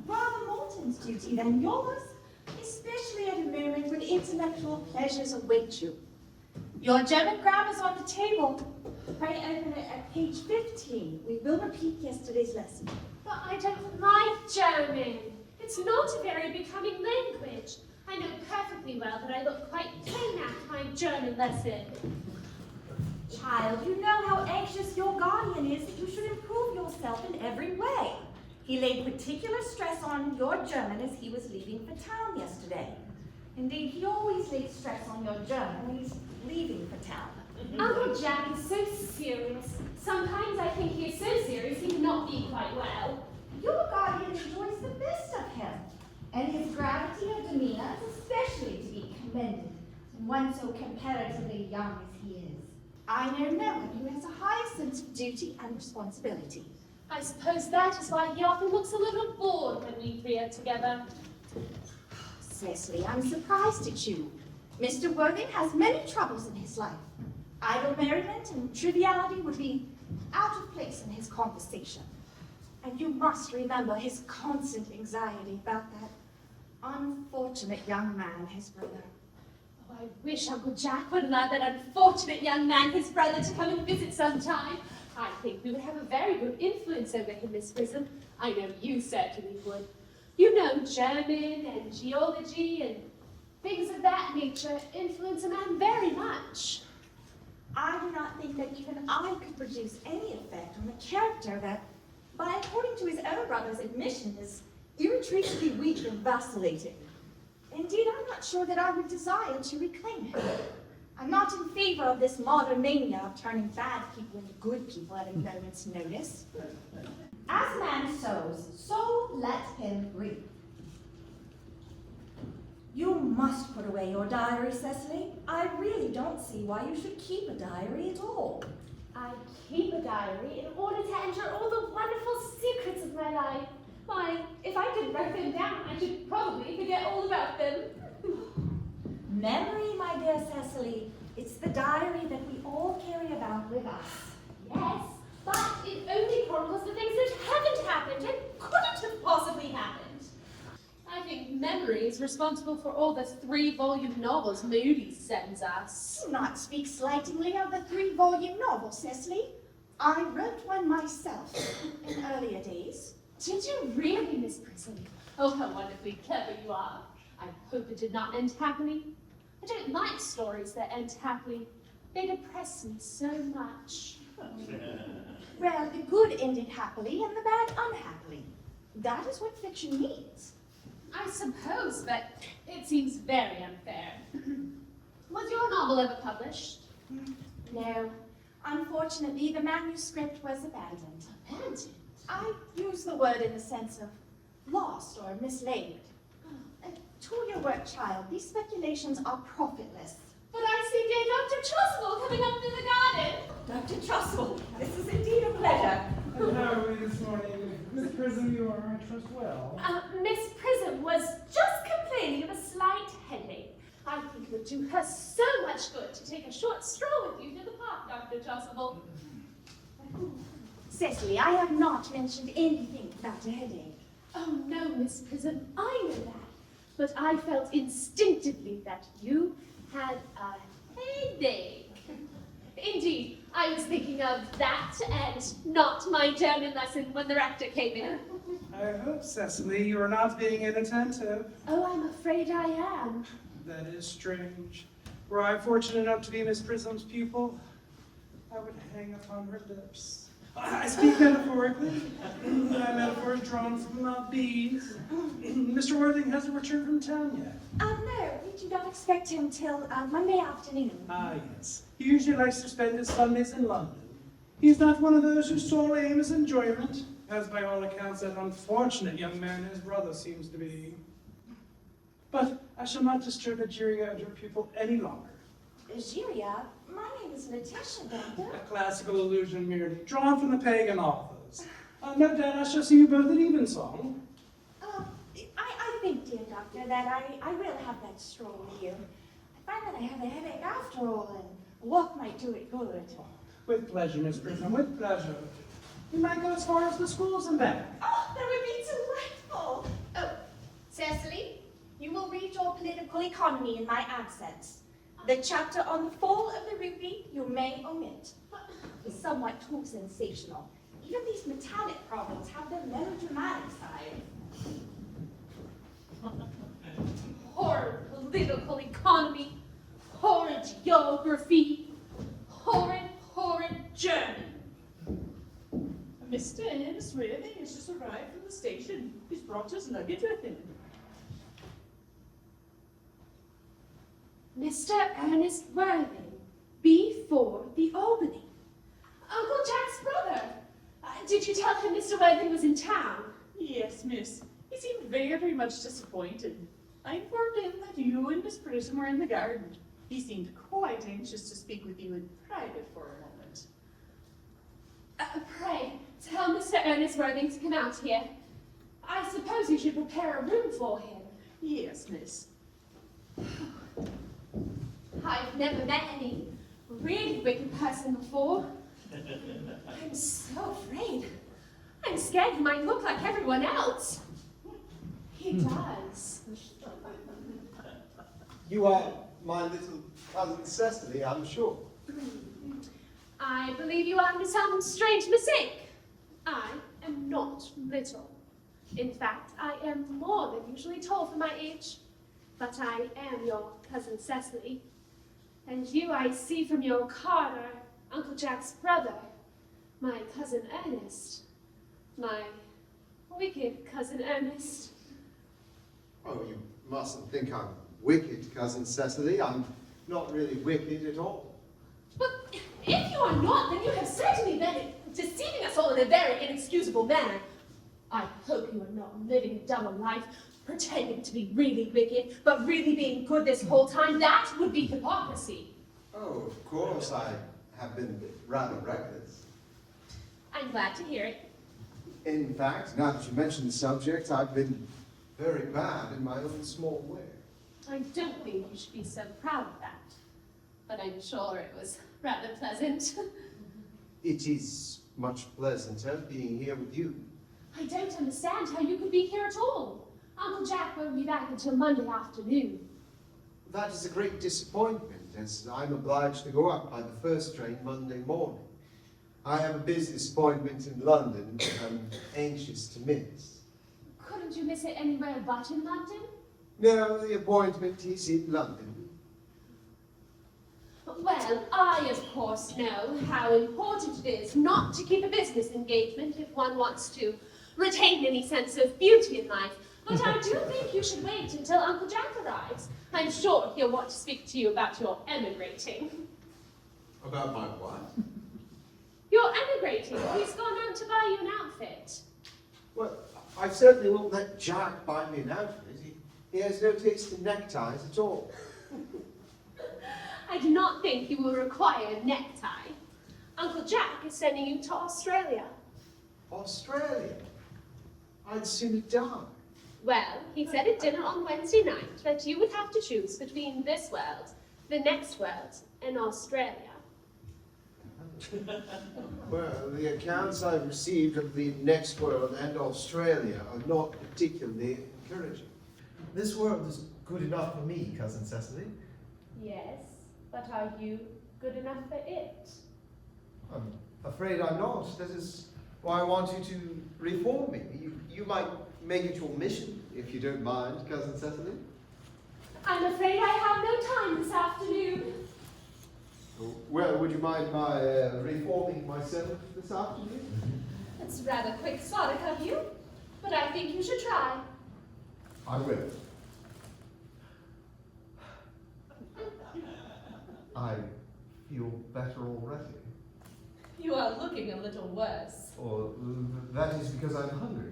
rather Morton's duty than yours, especially at a moment when intellectual pleasures await you. Your German grammar's on the table. Pray open it at page 15. We will repeat yesterday's lesson. But I don't like German. It's not a very becoming language. I know perfectly well that I look quite plain after my German lesson. Child, you know how anxious your guardian is that you should improve yourself in every way. He laid particular stress on your German as he was leaving for town yesterday. Indeed, he always lays stress on your German when he's leaving for town. Uncle Jack is so serious. Sometimes I think he is so serious he cannot be quite well. Your guardian enjoys the best of him, and his gravity of demeanor is especially to be commended in one so comparatively young as he is. I know no one who has a higher sense of duty and responsibility. I suppose that is why he often looks a little bored when we three are together. Cecily, I'm surprised at you. Mr. Worthing has many troubles in his life. Idle merriment and triviality would be out of place in his conversation. And you must remember his constant anxiety about that unfortunate young man, his brother. Oh, I wish Uncle Jack would allow that unfortunate young man, his brother, to come and visit sometime. I think we would have a very good influence over him, Miss Prism. I know you certainly would. You know, German and geology and things of that nature influence a man very much. I do not think that even I could produce any effect on a character that, according to his own brother's admission, is irretrievably weak and vacillating. Indeed, I'm not sure that I would desire to reclaim him. I'm not in favor of this modern mania of turning bad people into good people at a moment's notice. As a man sows, so let him reap. You must put away your diary, Cecily. I really don't see why you should keep a diary at all. I keep a diary in order to enter all the wonderful secrets of my life. Why, if I could write them down, I should probably forget all about them. Memory, my dear Cecily, it's the diary that we all carry about with us. Yes, but it only chronicles the things that haven't happened and couldn't have possibly happened. I think memory is responsible for all the 3-volume novels Moody sends us. Do not speak slightingly of the 3-volume novel, Cecily. I wrote one myself in earlier days. Did you really, Miss Prism? Oh, how wonderfully clever you are. I hope it did not end happily. I don't like stories that end happily. They depress me so much. Well, the good ended happily and the bad unhappily. That is what fiction needs. I suppose, but it seems very unfair. Was your novel ever published? No. Unfortunately, the manuscript was abandoned. Abandoned? I use the word in the sense of lost or mislaid. To your work, child, these speculations are profitless. But I see dear Dr. Trustwell coming up through the garden. Dr. Trustwell, this is indeed a pleasure. How are we this morning? Miss Prism, you are, I trust well. Miss Prism was just complaining of a slight headache. I think it would do her so much good to take a short stroll with you to the park, Dr. Trustwell. Cecily, I have not mentioned anything about a headache. Oh no, Miss Prism, I know that. But I felt instinctively that you had a headache. Indeed, I was thinking of that and not my German lesson when the rector came in. I hope, Cecily, you are not being inattentive. Oh, I'm afraid I am. That is strange. Were I fortunate enough to be Miss Prism's pupil, I would hang upon her lips. I speak metaphorically. My metaphor is drawn from bees. Mr. Worthing hasn't returned from town yet. No, we do not expect him till Monday afternoon. Ah, yes. He usually likes to spend his Sundays in London. He's not one of those whose sole aim is enjoyment, as by all accounts that unfortunate young man his brother seems to be. But I shall not disturb Egeria and her pupil any longer. Egeria, my name is Natasha, Doctor. A classical allusion merely, drawn from the pagan authors. No doubt I shall see you both at evensong. I think, dear Doctor, that I will have that stroll with you. I find that I have a headache after all, and a walk might do it good. With pleasure, Miss Prism, with pleasure. You might go as far as the schools and back. Oh, that would be delightful! Oh, Cecily, you will read your political economy in my absence. The chapter on the fall of the rupee you may omit. It's somewhat too sensational. Even these metallic problems have their melodramatic side. Horrid political economy, horrid geography, horrid German. Mr. Ernest Worthing has just arrived from the station. He's brought his luggage with him. Mr. Ernest Worthing, B4 the Albany. Uncle Jack's brother. Did you tell him Mr. Worthing was in town? Yes, miss. He seemed very much disappointed. I informed him that you and Miss Prism were in the garden. He seemed quite anxious to speak with you in private for a moment. Pray, tell Mr. Ernest Worthing to come out here. I suppose you should prepare a room for him. Yes, miss. I've never met any really wicked person before. I'm so afraid. I'm scared he might look like everyone else. He does. You are my little cousin Cecily, I'm sure. I believe you are under some strange mistake. I am not little. In fact, I am more than usually tall for my age. But I am your cousin Cecily. And you, I see from your card, are Uncle Jack's brother, my cousin Ernest. My wicked cousin Ernest. Oh, you mustn't think I'm wicked, cousin Cecily. I'm not really wicked at all. But if you are not, then you have certainly been deceiving us all in a very inexcusable manner. I hope you are not living a double life, pretending to be really wicked, but really being good this whole time. That would be hypocrisy. Oh, of course, I have been rather reckless. I'm glad to hear it. In fact, now that you mention the subject, I've been very bad in my own small way. I don't think you should be so proud of that. But I'm sure it was rather pleasant. It is much pleasanter being here with you. I don't understand how you could be here at all. Uncle Jack won't be back until Monday afternoon. That is a great disappointment, as I'm obliged to go up by the first train Monday morning. I have a business appointment in London that I'm anxious to miss. Couldn't you miss it anywhere but in London? No, the appointment is in London. Well, I, of course, know how important it is not to keep a business engagement if one wants to retain any sense of beauty in life. But I do think you should wait until Uncle Jack arrives. I'm sure he'll want to speak to you about your emigrating. About my what? You're emigrating. He's gone out to buy you an outfit. Well, I certainly won't let Jack buy me an outfit. He has no taste in neckties at all. I do not think you will require a necktie. Uncle Jack is sending you to Australia. Australia? I'd sooner die. Well, he said at dinner on Wednesday night that you would have to choose between this world, the next world, and Australia. Well, the accounts I've received of the next world and Australia are not particularly encouraging. This world is good enough for me, Cousin Cecily. Yes, but are you good enough for it? I'm afraid I'm not. That is why I want you to reform me. You might make it your mission, if you don't mind, Cousin Cecily. I'm afraid I have no time this afternoon. Well, would you mind my reforming myself this afternoon? It's rather quixotic of you, but I think you should try. I will. I feel better already. You are looking a little worse. Or that is because I'm hungry.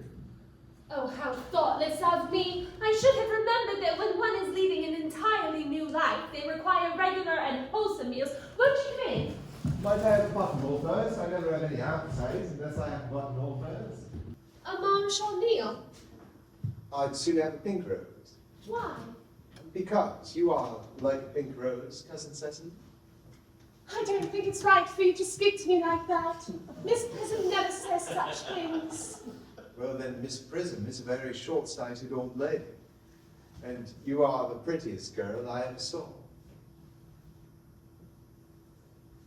Oh, how thoughtless of me! I should have remembered that when one is leading an entirely new life, they require regular and wholesome meals. What do you think? Might I have a buttonhole first? I never have any appetite unless I have a buttonhole first. A mange or meal? I'd sooner have a pink rose. Why? Because you are like a pink rose, Cousin Cecily. I don't think it's right for you to speak to me like that. Miss Prism never says such things. Well then, Miss Prism is a very short-sighted old lady. And you are the prettiest girl I ever saw.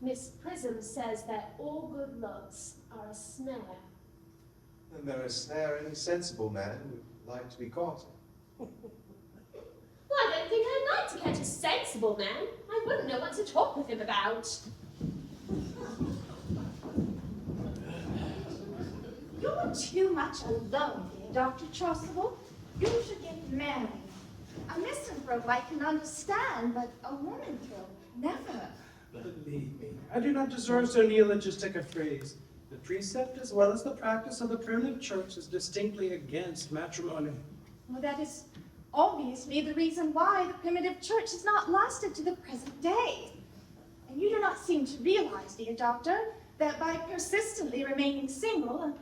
Miss Prism says that all good looks are a snare. And they're a snare any sensible man would like to be caught in. Well, I don't think I'd like to catch a sensible man. I wouldn't know what to talk with him about. You're too much alone here, Dr. Chasuble. You should get married. A misanthrope I can understand, but a woman thrope, never. Believe me, I do not deserve so neologistic a phrase. The precept as well as the practice of the primitive church is distinctly against matrimony. Well, that is obviously the reason why the primitive church has not lasted to the present day. And you do not seem to realize, dear doctor, that by persistently remaining single,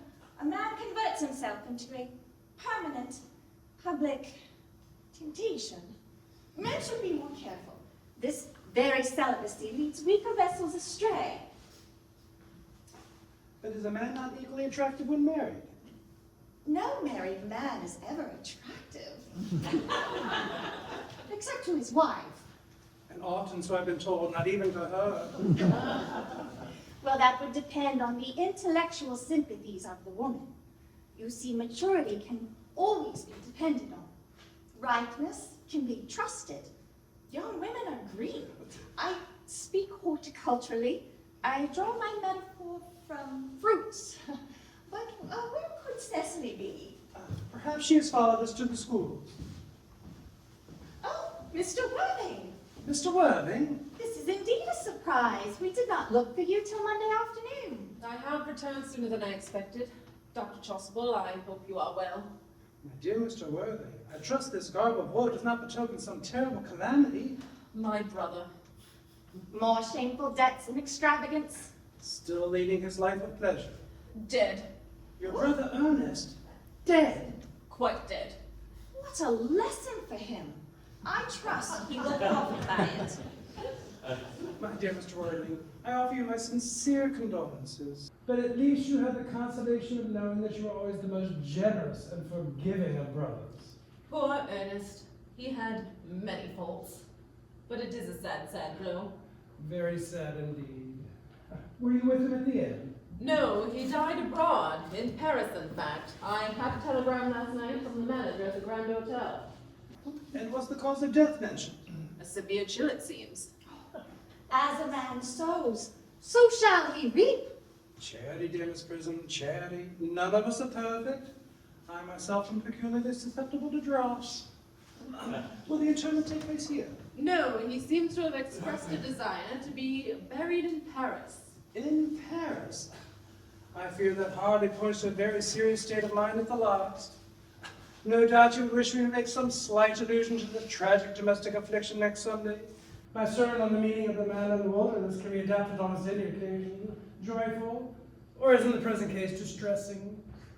a man converts himself into a permanent public temptation. Men should be more careful. This very celibacy leads weaker vessels astray. But is a man not equally attractive when married? No married man is ever attractive. Except to his wife. And often, so I've been told, not even to her. Well, that would depend on the intellectual sympathies of the woman. You see, maturity can always be depended on. Ripeness can be trusted. Young women are green. I speak horticulturally. I draw my metaphor from fruits. But where could Cecily be? Perhaps she has followed us to the school. Oh, Mr. Worthing. Mr. Worthing? This is indeed a surprise. We did not look for you till Monday afternoon. I have returned sooner than I expected. Dr. Chasuble, I hope you are well. My dear Mr. Worthing, I trust this garb of woe does not betoken some terrible calamity. My brother. More shameful debts and extravagance. Still leading his life of pleasure. Dead. Your brother Ernest, dead. Quite dead. What a lesson for him. I trust he will profit by it. My dear Mr. Worthing, I offer you my sincere condolences. But at least you have the consolation of knowing that you are always the most generous and forgiving of brothers. Poor Ernest. He had many faults. But it is a sad, sad blow. Very sad indeed. Were you with him at the end? No, he died abroad, in Paris in fact. I had a telegram last night from the manager at the Grand Hotel. And was the cause of death mentioned? A severe chill, it seems. As a man sows, so shall he reap. Charity, dear Miss Prism, charity. None of us are perfect. I myself am peculiarly susceptible to draughts. Will the interment take place here? No, he seems to have expressed a desire to be buried in Paris. In Paris? I fear that hardly points to a very serious state of mind at the last. No doubt you would wish me to make some slight allusion to the tragic domestic affliction next Sunday. My sermon on the meaning of the man in the wilderness can be adapted on any occasion, joyful, or as in the present case, distressing.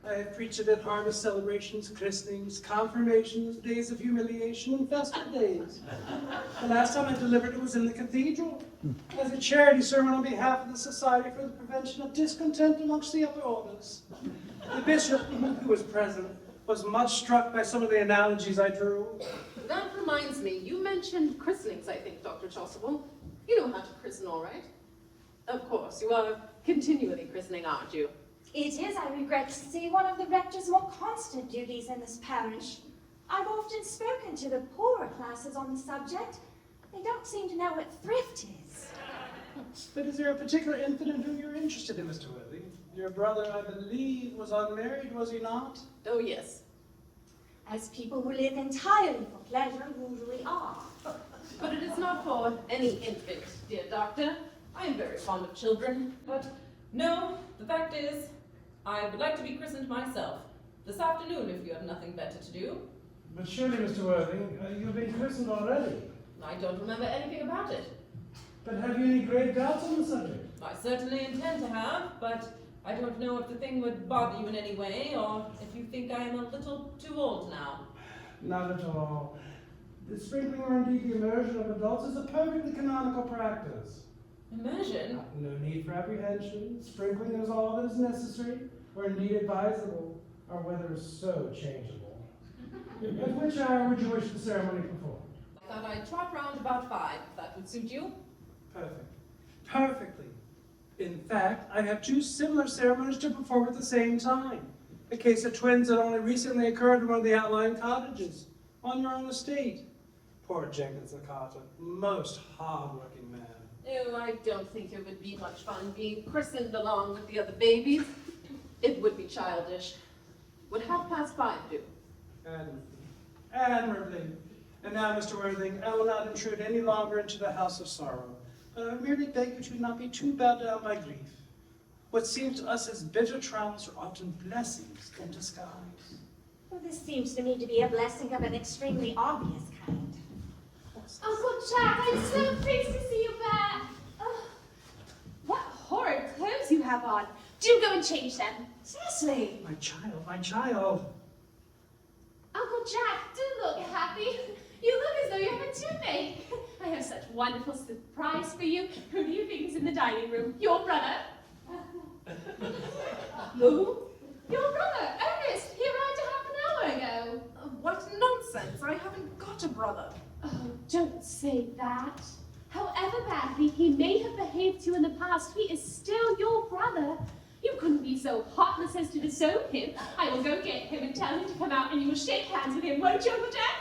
I have preached it at harvest celebrations, christenings, confirmations, days of humiliation, and festive days. The last time I delivered it was in the cathedral, as a charity sermon on behalf of the Society for the Prevention of Discontent amongst the upper orders. The bishop, who was present, was much struck by some of the analogies I drew. That reminds me, you mentioned christenings, I think, Dr. Chasuble. You know how to christen, all right? Of course, you are continually christening, aren't you? It is, I regret to say, one of the rector's more constant duties in this parish. I've often spoken to the poorer classes on the subject. They don't seem to know what thrift is. But is there a particular infant in whom you're interested in, Mr. Worthy? Your brother, I believe, was unmarried, was he not? Oh, yes. As people who live entirely for pleasure usually are. But it is not for any infant, dear doctor. I am very fond of children. But no, the fact is, I would like to be christened myself. This afternoon, if you have nothing better to do. But surely, Mr. Worthing, you've been christened already. I don't remember anything about it. But have you any grave doubts on the subject? I certainly intend to have, but I don't know if the thing would bother you in any way, or if you think I am a little too old now. Not at all. The sprinkling or indeed the immersion of adults is a perfectly canonical practice. Immersion? No need for apprehension. Sprinkling is all that is necessary, or indeed advisable. Our weather is so changeable. At which hour would you wish the ceremony performed? I thought I'd trot round about 5, if that would suit you. Perfect. Perfectly. In fact, I have 2 similar ceremonies to perform at the same time. A case of twins that only recently occurred in one of the outlying cottages, on your own estate. Poor Jenkins Akata, most hard-working man. Oh, I don't think it would be much fun being christened along with the other babies. It would be childish. Would 5:30 do? Admirably. And now, Mr. Worthing, I will not intrude any longer into the house of sorrow. I merely beg you to not be too bowed down by grief. What seems to us as bitter trials are often blessings in disguise. Well, this seems to me to be a blessing of an extremely obvious kind. Uncle Jack, I'm so pleased to see you back. Oh, what horrid clothes you have on. Do go and change them. Cecily! My child, my child. Uncle Jack, do look happy. You look as though you have a toothache. I have such a wonderful surprise for you. Who do you think is in the dining room? Your brother. Who? Your brother, Ernest. He arrived a half an hour ago. What nonsense! I haven't got a brother. Oh, don't say that. However badly he may have behaved to you in the past, he is still your brother. You couldn't be so heartless as to disown him. I will go get him and tell him to come out and you will shake hands with him, won't you, Uncle Jack?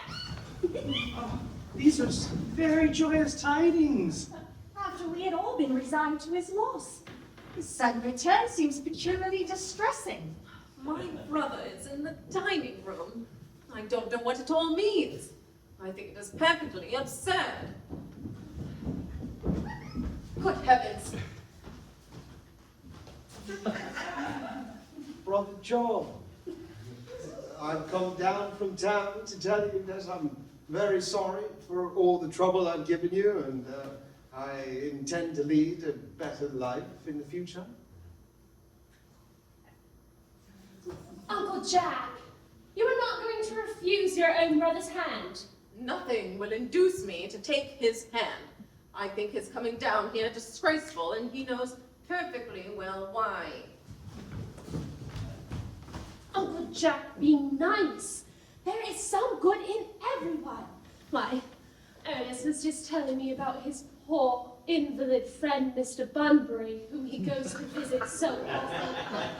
Oh, these are very joyous tidings. After we had all been resigned to his loss. His sudden return seems peculiarly distressing. My brother is in the dining room. I don't know what it all means. I think it is perfectly absurd. Good heavens. Brother John, I've come down from town to tell you that I'm very sorry for all the trouble I've given you, and I intend to lead a better life in the future. Uncle Jack, you are not going to refuse your own brother's hand. Nothing will induce me to take his hand. I think his coming down here disgraceful, and he knows perfectly well why. Uncle Jack, be nice. There is some good in everyone. Why, Ernest was just telling me about his poor invalid friend, Mr. Bunbury, whom he goes to visit so often.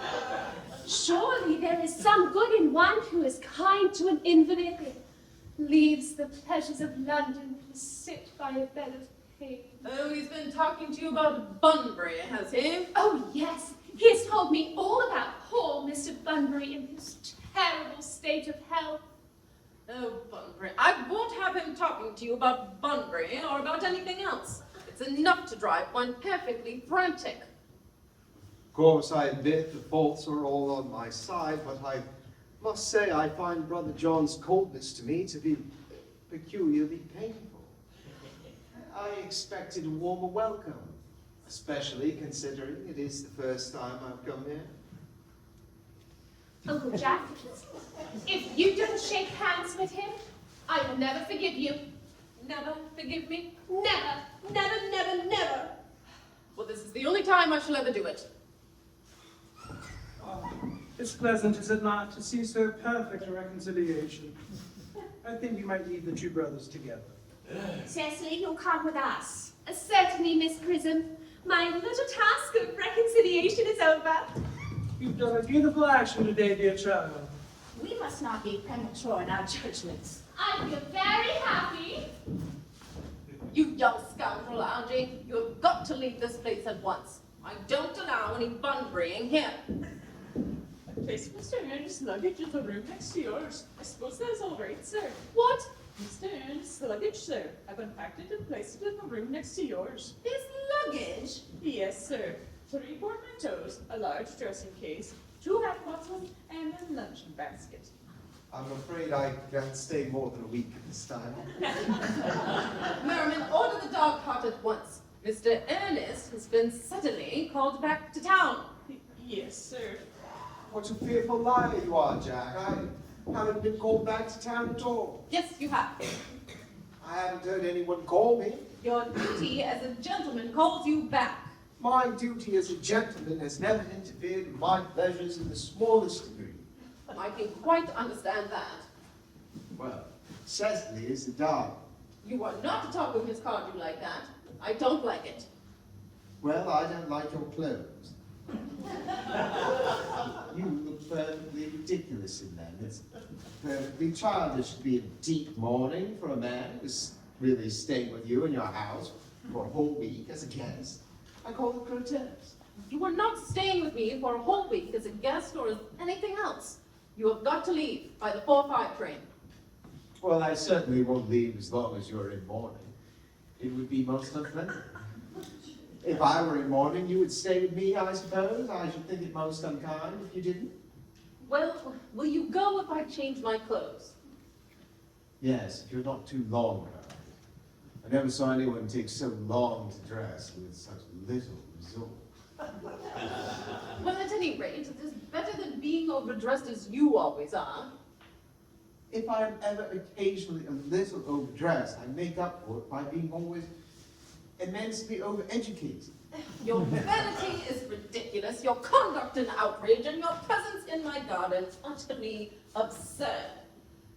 Surely there is some good in one who is kind to an invalid and leaves the pleasures of London to sit by a bed of pain. Oh, he's been talking to you about Bunbury, has he? Oh, yes. He has told me all about poor Mr. Bunbury in his terrible state of health. Oh, Bunbury. I won't have him talking to you about Bunbury or about anything else. It's enough to drive one perfectly frantic. course, I admit the faults are all on my side, but I must say I find Brother John's coldness to me to be peculiarly painful. I expected a warmer welcome, especially considering it is the first time I've come here. Uncle Jack, if you don't shake hands with him, I will never forgive you. Never forgive me? Never, never, never, never. Well, this is the only time I shall ever do it. Oh, it's pleasant, is it not, to see so perfect a reconciliation. I think we might leave the two brothers together. Cecily, you'll come with us. Certainly, Miss Prism. My little task of reconciliation is over. You've done a beautiful action today, dear child. We must not be premature in our judgments. I feel very happy. You young scoundrel, Algie, you have got to leave this place at once. I don't allow any bun-braying here. I placed Mr. Ernest's luggage in the room next to yours. I suppose that's all right, sir. What? Mr. Ernest's luggage, sir. I've unpacked it and placed it in the room next to yours. His luggage? Yes, sir. 3 portmanteaus, a large dressing case, 2 hat bottles, and a luncheon basket. I'm afraid I can't stay more than a week at this time. Merriman, order the dog cart at once. Mr. Ernest has been suddenly called back to town. Yes, sir. What a fearful liar you are, Jack. I haven't been called back to town at all. Yes, you have. I haven't heard anyone call me. Your duty as a gentleman calls you back. My duty as a gentleman has never interfered with my pleasures in the smallest degree. I can quite understand that. Well, Cecily is the dog. You are not to talk of Miss Cardew like that. I don't like it. Well, I don't like your clothes. You look perfectly ridiculous in them. It's perfectly childish to be in deep mourning for a man who's really staying with you in your house for a whole week as a guest. I call it grotesque. You are not staying with me for a whole week as a guest or as anything else. You have got to leave by the 4:05 train. Well, I certainly won't leave as long as you're in mourning. It would be most unfriendly. If I were in mourning, you would stay with me, I suppose. I should think it most unkind if you didn't. Well, will you go if I change my clothes? Yes, if you're not too long about it. I never saw anyone take so long to dress with such little result. Well, at any rate, it is better than being overdressed as you always are. If I'm ever occasionally a little overdressed, I make up for it by being always immensely overeducated. Your vanity is ridiculous, your conduct an outrage, and your presence in my garden utterly absurd.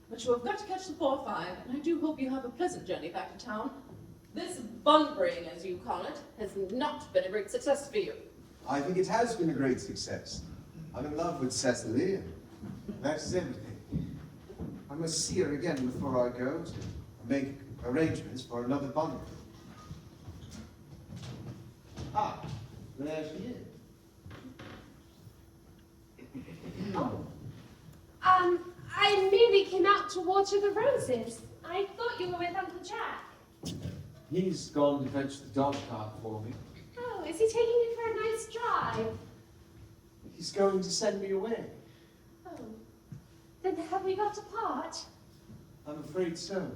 But you have got to catch the 4:05, and I do hope you have a pleasant journey back to town. This bun-braying, as you call it, has not been a great success for you. I think it has been a great success. I'm in love with Cecily, and that's everything. I must see her again before I go to make arrangements for another bundle. Ah, there she is. I merely came out to water the roses. I thought you were with Uncle Jack. He's gone to fetch the dog cart for me. Oh, is he taking you for a nice drive? He's going to send me away. Oh, then have we got to part? I'm afraid so.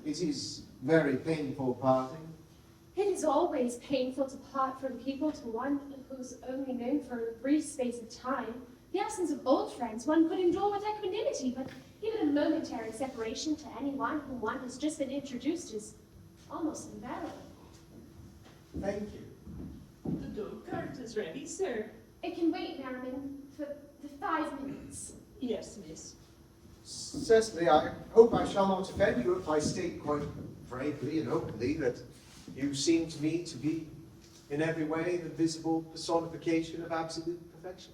It is very painful parting. It is always painful to part from people to one who's only known for a brief space of time. The absence of old friends one could endure with equanimity, but even a momentary separation to anyone whom one has just been introduced is almost unbearable. Thank you. The dog cart is ready, sir. It can wait, Merriman, for the 5 minutes. Yes, miss. Cecily, I hope I shall not offend you if I state quite frankly and openly that you seem to me to be in every way the visible personification of absolute perfection.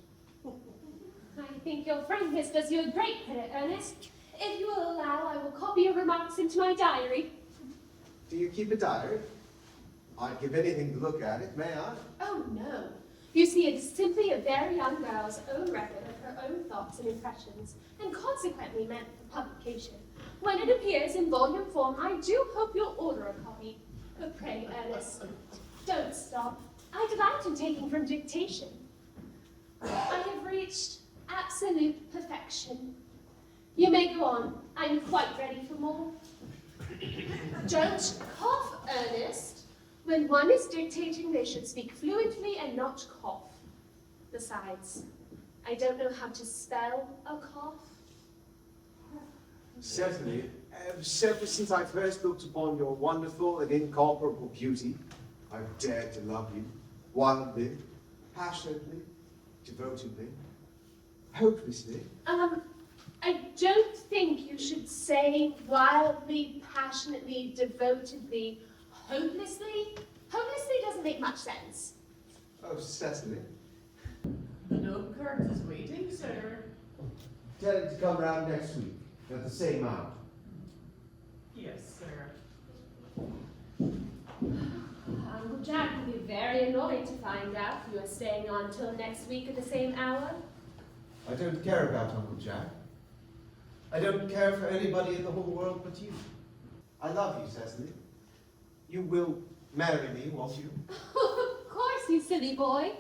I think your frankness does you a great credit, Ernest. If you will allow, I will copy your remarks into my diary. Do you keep a diary? I'd give anything to look at it, may I? Oh, no. You see, it is simply a very young girl's own record of her own thoughts and impressions, and consequently meant for publication. When it appears in volume form, I do hope you'll order a copy. But pray, Ernest, don't stop. I delight in taking from dictation. I have reached absolute perfection. You may go on. I'm quite ready for more. Don't cough, Ernest. When one is dictating, they should speak fluently and not cough. Besides, I don't know how to spell a cough. Certainly, ever since I first looked upon your wonderful and incomparable beauty, I've dared to love you, wildly, passionately, devotedly, hopelessly. I don't think you should say wildly, passionately, devotedly, hopelessly. Hopelessly doesn't make much sense. Oh, Cecily, The note cart is waiting, sir. tell him to come round next week at the same hour. Yes, sir. Uncle Jack will be very annoyed to find out you are staying on till next week at the same hour. I don't care about Uncle Jack. I don't care for anybody in the whole world but you. I love you, Cecily. You will marry me, won't you? Of course, you silly boy.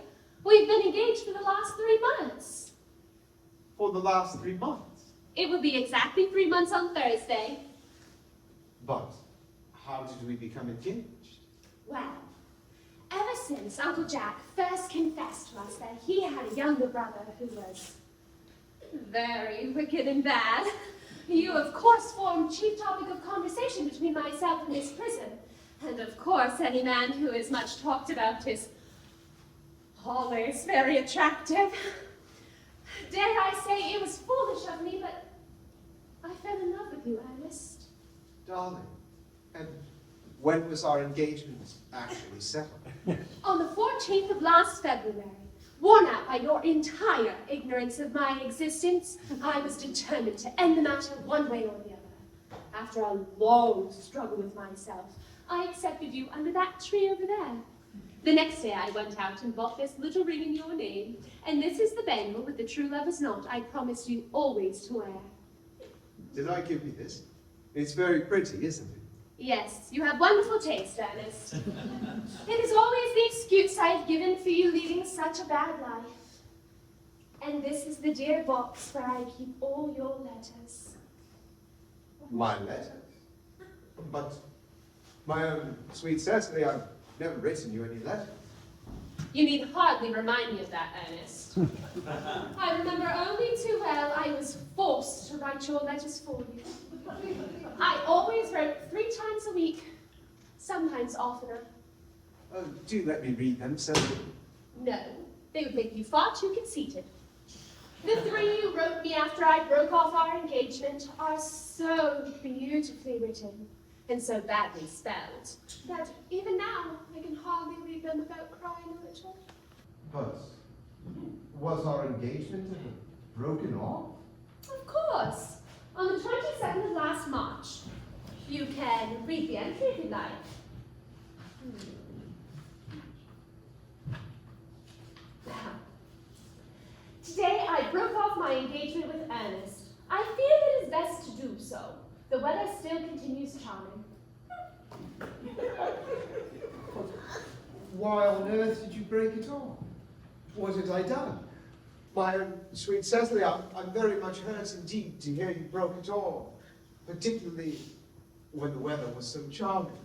We've been engaged for the last 3 months. For the last 3 months. It will be exactly 3 months on Thursday. But how did we become engaged? Well, ever since Uncle Jack first confessed to us that he had a younger brother who was very wicked and bad, you of course formed chief topic of conversation between myself and Miss Prison. And of course, any man who is much talked about is always very attractive. Dare I say it was foolish of me, but I fell in love with you, Ernest. Darling, and when was our engagement actually settled? On the 14th of last February, worn out by your entire ignorance of my existence, I was determined to end the matter one way or the other. After a long struggle with myself, I accepted you under that tree over there. The next day I went out and bought this little ring in your name, and this is the bangle with the true lover's knot I promised you always to wear. Did I give you this? It's very pretty, isn't it? Yes, you have wonderful taste, Ernest. It is always the excuse I have given for you leading such a bad life. And this is the dear box where I keep all your letters. My letters? But, my own sweet Cecily, I've never written you any letters. You need hardly remind me of that, Ernest. I remember only too well I was forced to write your letters for you. I always wrote 3 times a week, sometimes oftener. Oh, do let me read them, Cecily. No, they would make you far too conceited. The 3 you wrote me after I broke off our engagement are so beautifully written and so badly spelled that even now I can hardly read them without crying a little. But, was our engagement ever broken off? Of course. On the 22nd of last March. You can read the entry if you like. Today I broke off my engagement with Ernest. I feel it is best to do so. The weather still continues charming. Why on earth did you break it off? What had I done? My own sweet Cecily, I'm very much hurt indeed to hear you broke it off, particularly when the weather was so charming.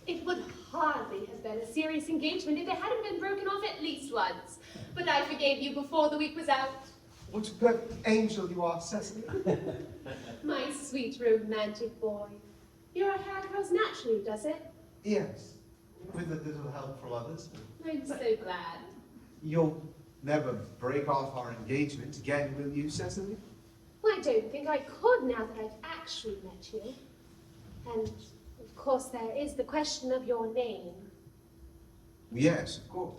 It would hardly have been a serious engagement if it hadn't been broken off at least once. But I forgave you before the week was out. What a perfect angel you are, Cecily. My sweet romantic boy. Your hair grows naturally, does it? Yes, with a little help from others. I'm so glad. You'll never break off our engagement again, will you, Cecily? Well, I don't think I could now that I've actually met you. And, of course, there is the question of your name. Yes, of course.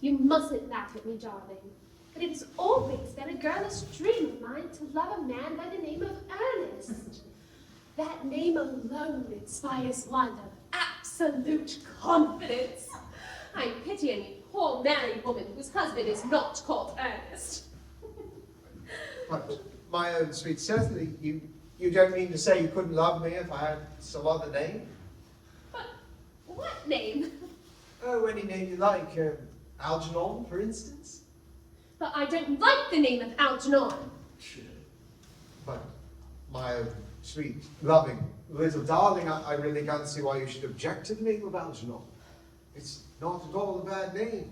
You mustn't laugh at me, darling. But it has always been a girlish dream of mine to love a man by the name of Ernest. That name alone inspires one of absolute confidence. I pity any poor married woman whose husband is not called Ernest. But, my own sweet Cecily, you don't mean to say you couldn't love me if I had some other name? But what name? Oh, any name you like. Algernon, for instance. But I don't like the name of Algernon. But my own sweet, loving little darling, I really can't see why you should object to the name of Algernon. It's not at all a bad name.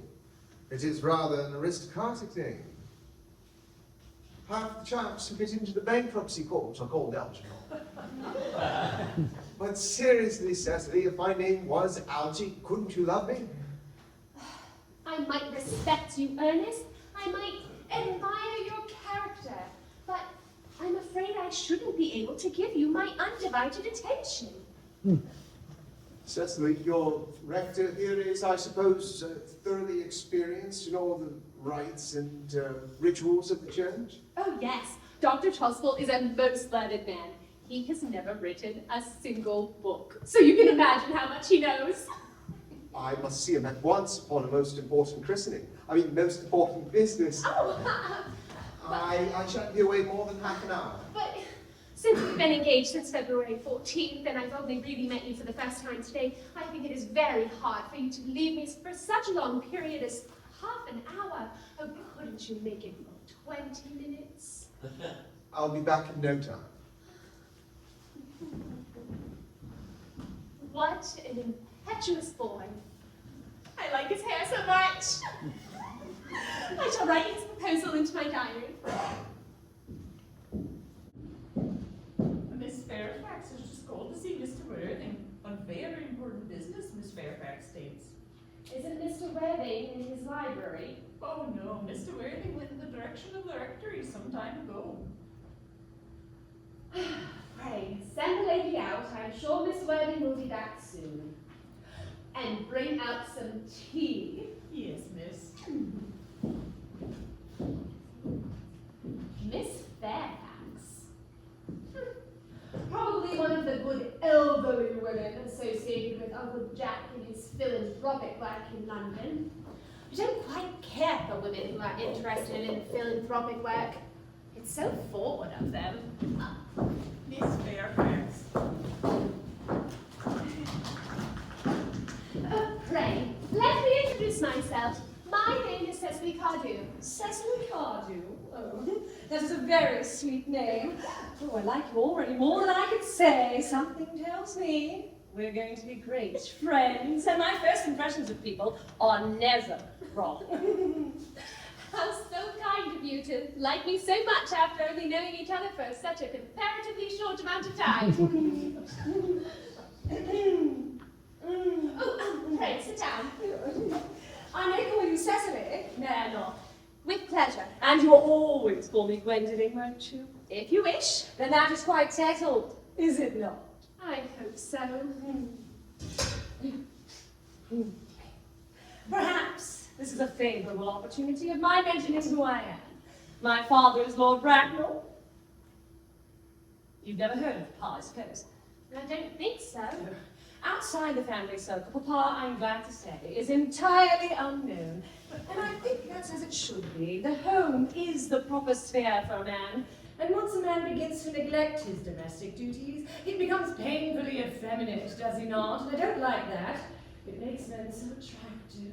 It is rather an aristocratic name. Half the chaps who get into the bankruptcy court are called Algernon. But seriously, Cecily, if my name was Algie, couldn't you love me? I might respect you, Ernest. I might admire your character. But I'm afraid I shouldn't be able to give you my undivided attention. Cecily, your rector here is, I suppose, thoroughly experienced in all the rites and rituals of the church? Oh, yes. Dr. Trustful is a most learned man. He has never written a single book. So you can imagine how much he knows. I must see him at once upon a most important christening. I mean, most important business. Oh, I shan't be away more than half an hour. but since we've been engaged since February 14th, and I've only really met you for the first time today, I think it is very hard for you to leave me for such a long period as half an hour. Oh, couldn't you make it 20 minutes? I'll be back in no time. What an impetuous boy. I like his hair so much. I shall write his proposal into my diary. Miss Fairfax has just called to see Mr. Worthing on very important business, Miss Fairfax states. Isn't Mr. Worthing in his library? Oh no, Mr. Worthing went in the direction of the rectory some time ago. Pray, send the lady out. I'm sure Miss Worthing will be back soon. And bring out some tea. Yes, miss. Miss Fairfax. Probably one of the good elderly women associated with Uncle Jack in his philanthropic work in London. I don't quite care for women who are interested in philanthropic work. It's so forward of them. Miss Fairfax. Pray, let me introduce myself. My name is Cecily Cardew. Cecily Cardew? Oh, that is a very sweet name. Oh, I like you already more than I could say. Something tells me we're going to be great friends, and my first impressions of people are never wrong. How so kind of you to like me so much after only knowing each other for such a comparatively short amount of time. Pray, sit down. I may call you Cecily. No, not. With pleasure. And you'll always call me Gwendolen, won't you? If you wish. Then that is quite settled, is it not? I hope so. Perhaps this is a favourable opportunity of my mentioning who I am. My father is Lord Bracknell. You've never heard of Papa, I suppose? I don't think so. Outside the family circle, Papa, I'm glad to say, is entirely unknown. And I think that's as it should be. The home is the proper sphere for a man. And once a man begins to neglect his domestic duties, he becomes painfully effeminate, does he not? And I don't like that. It makes men so attractive.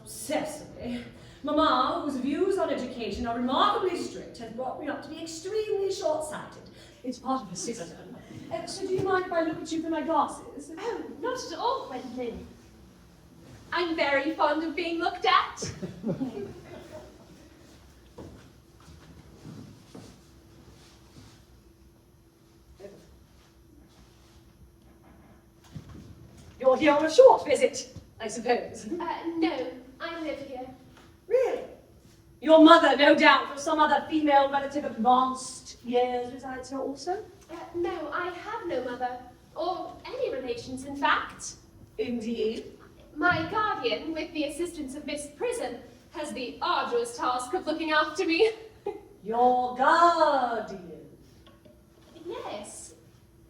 Cecily, Mamma, whose views on education are remarkably strict, has brought me up to be extremely short-sighted. It's part of her system. So do you mind if I look at you through my glasses? Oh, not at all, Gwendolen. I'm very fond of being looked at. You're here on a short visit, I suppose. No, I live here. Really? Your mother, no doubt, or some other female relative of advanced years resides here also? No, I have no mother, or any relations, in fact. Indeed. My guardian, with the assistance of Miss Prison, has the arduous task of looking after me. Your guardian? Yes,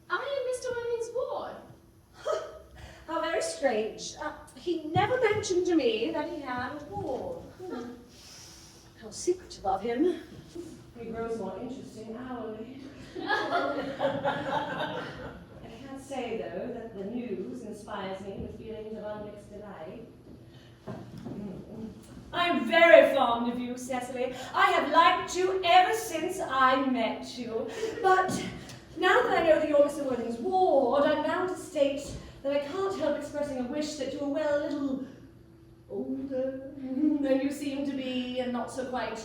I am Mr. Worthing's ward. How very strange. He never mentioned to me that he had a ward. How secretive of him. He grows more interesting hourly. I can't say, though, that the news in inspires me with feelings of unmixed delight. I'm very fond of you, Cecily. I have liked you ever since I met you. But now that I know that you're Mr. Worthing's ward, I'm bound to state that I can't help expressing a wish that you were, well, a little older than you seem to be, and not so quite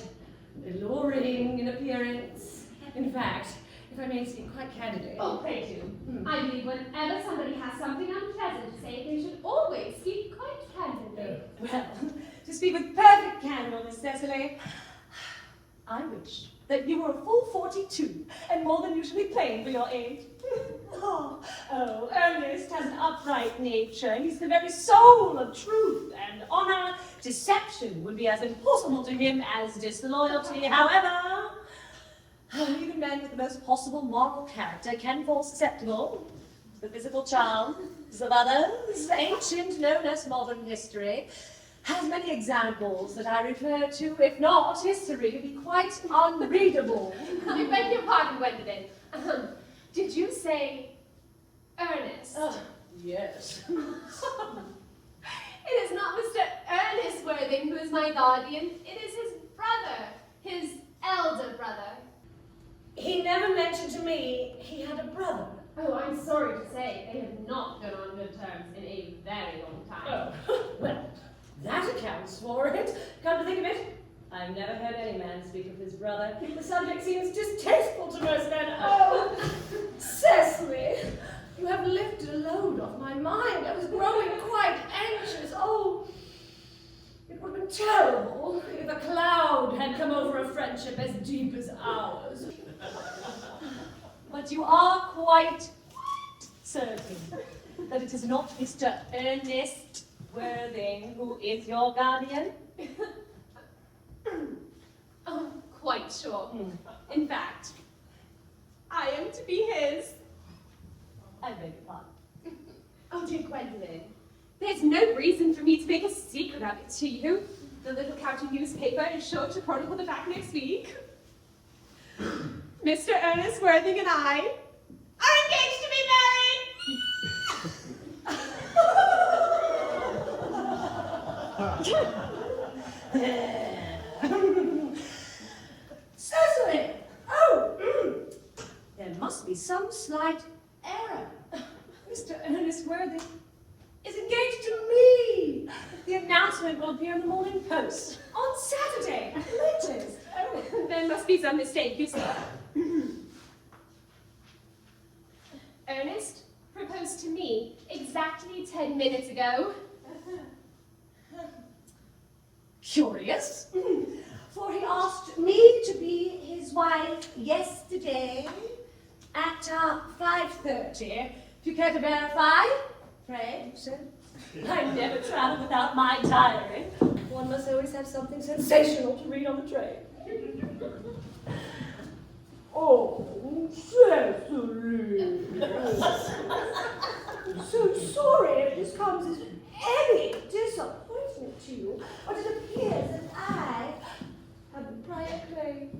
alluring in appearance. In fact, if I may speak quite candidly. Oh, pray do. I believe whenever somebody has something unpleasant to say, they should always speak quite candidly. Well, to speak with perfect candor, Miss Cecily, I wish that you were a full 42 and more than usually plain for your age. Oh, Ernest has an upright nature. He's the very soul of truth and honor. Deception would be as impossible to him as disloyalty. However, even men with the most possible moral character can fall susceptible to the physical charms of others. Ancient, no less modern history has many examples that I refer to. If not, history would be quite unreadable. I beg your pardon, Gwendolyn. Did you say Ernest? Yes. It is not Mr. Ernest Worthing who is my guardian. It is his brother, his elder brother. He never mentioned to me he had a brother. Oh, I'm sorry to say, they have not been on good terms in a very long time. Well, that accounts for it. Come to think of it, I've never heard any man speak of his brother. The subject seems distasteful to most men. Oh, Cecily, you have lifted a load off my mind. I was growing quite anxious. Oh, it would have been terrible if a cloud had come over a friendship as deep as ours. But you are quite certain that it is not Mr. Ernest Worthing who is your guardian? Oh, quite sure. In fact, I am to be his. I beg your pardon. Oh, dear Gwendolyn, there's no reason for me to make a secret of it to you. The little county newspaper is sure to chronicle the fact next week. Mr. Ernest Worthing and I are engaged to be married! Cecily! There must be some slight error. Mr. Ernest Worthing is engaged to me. The announcement will appear in the Morning Post on Saturday at the latest. Oh, there must be some mistake, you see. Ernest proposed to me exactly 10 minutes ago. Curious, for he asked me to be his wife yesterday at 5:30. If you care to verify, pray, sir. I never travel without my diary. One must always have something sensational to read on the train. Oh, Cecily. I'm so sorry if this comes as any disappointment to you, but it appears that I have the prior claim.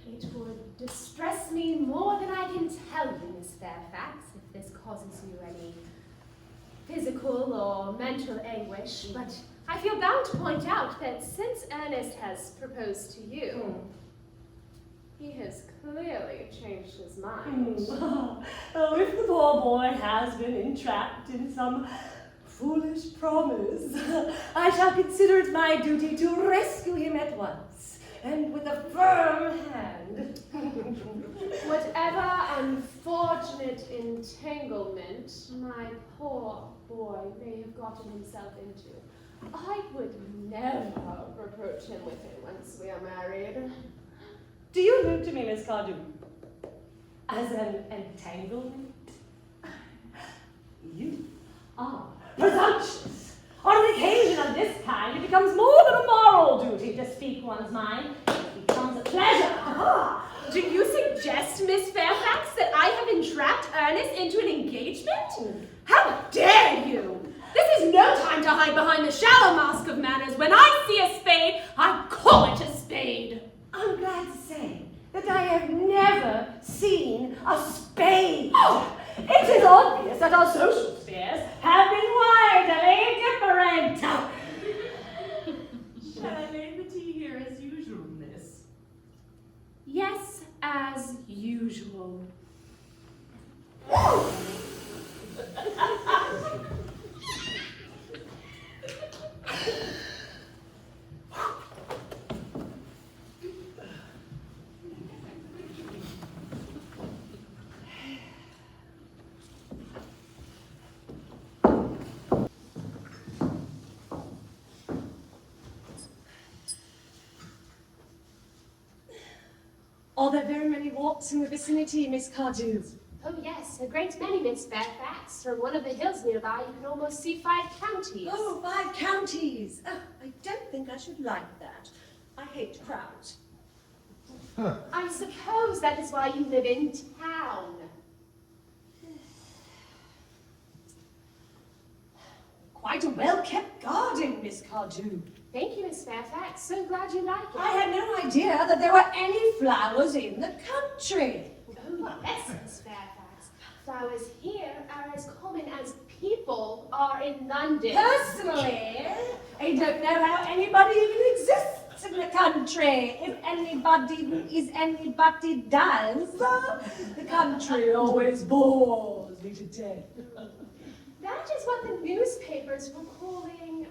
It would distress me more than I can tell you, Miss Fairfax, if this causes you any physical or mental anguish, but I feel bound to point out that since Ernest has proposed to you, he has clearly changed his mind. Oh, if the poor boy has been entrapped in some foolish promise, I shall consider it my duty to rescue him at once, and with a firm hand. Whatever unfortunate entanglement my poor boy may have gotten himself into, I would never reproach him with it once we are married. Do you allude to me, Miss Cardew, as an entanglement? You are presumptuous. On an occasion of this kind, it becomes more than a moral duty to speak one's mind. It becomes a pleasure. Do you suggest, Miss Fairfax, that I have entrapped Ernest into an engagement? How dare you! This is no time to hide behind the shallow mask of manners. When I see a spade, I call it a spade. I'm glad to say that I have never seen a spade. Oh, it is obvious that our social spheres have been widely different. Shall I lay the tea here as usual, miss? Yes, as usual. Are there very many walks in the vicinity, Miss Cardew? Oh yes, a great many, Miss Fairfax. From one of the hills nearby, you can almost see 5 counties. Oh, 5 counties. Oh, I don't think I should like that. I hate crowds. I suppose that is why you live in town. Quite a well-kept garden, Miss Cardew. Thank you, Miss Fairfax. So glad you like it. I had no idea that there were any flowers in the country. Oh, yes, Miss Fairfax. Flowers here are as common as people are in London. Personally, I don't know how anybody even exists in the country. If anybody is anybody does, the country always bores me to death. That is what the newspapers were calling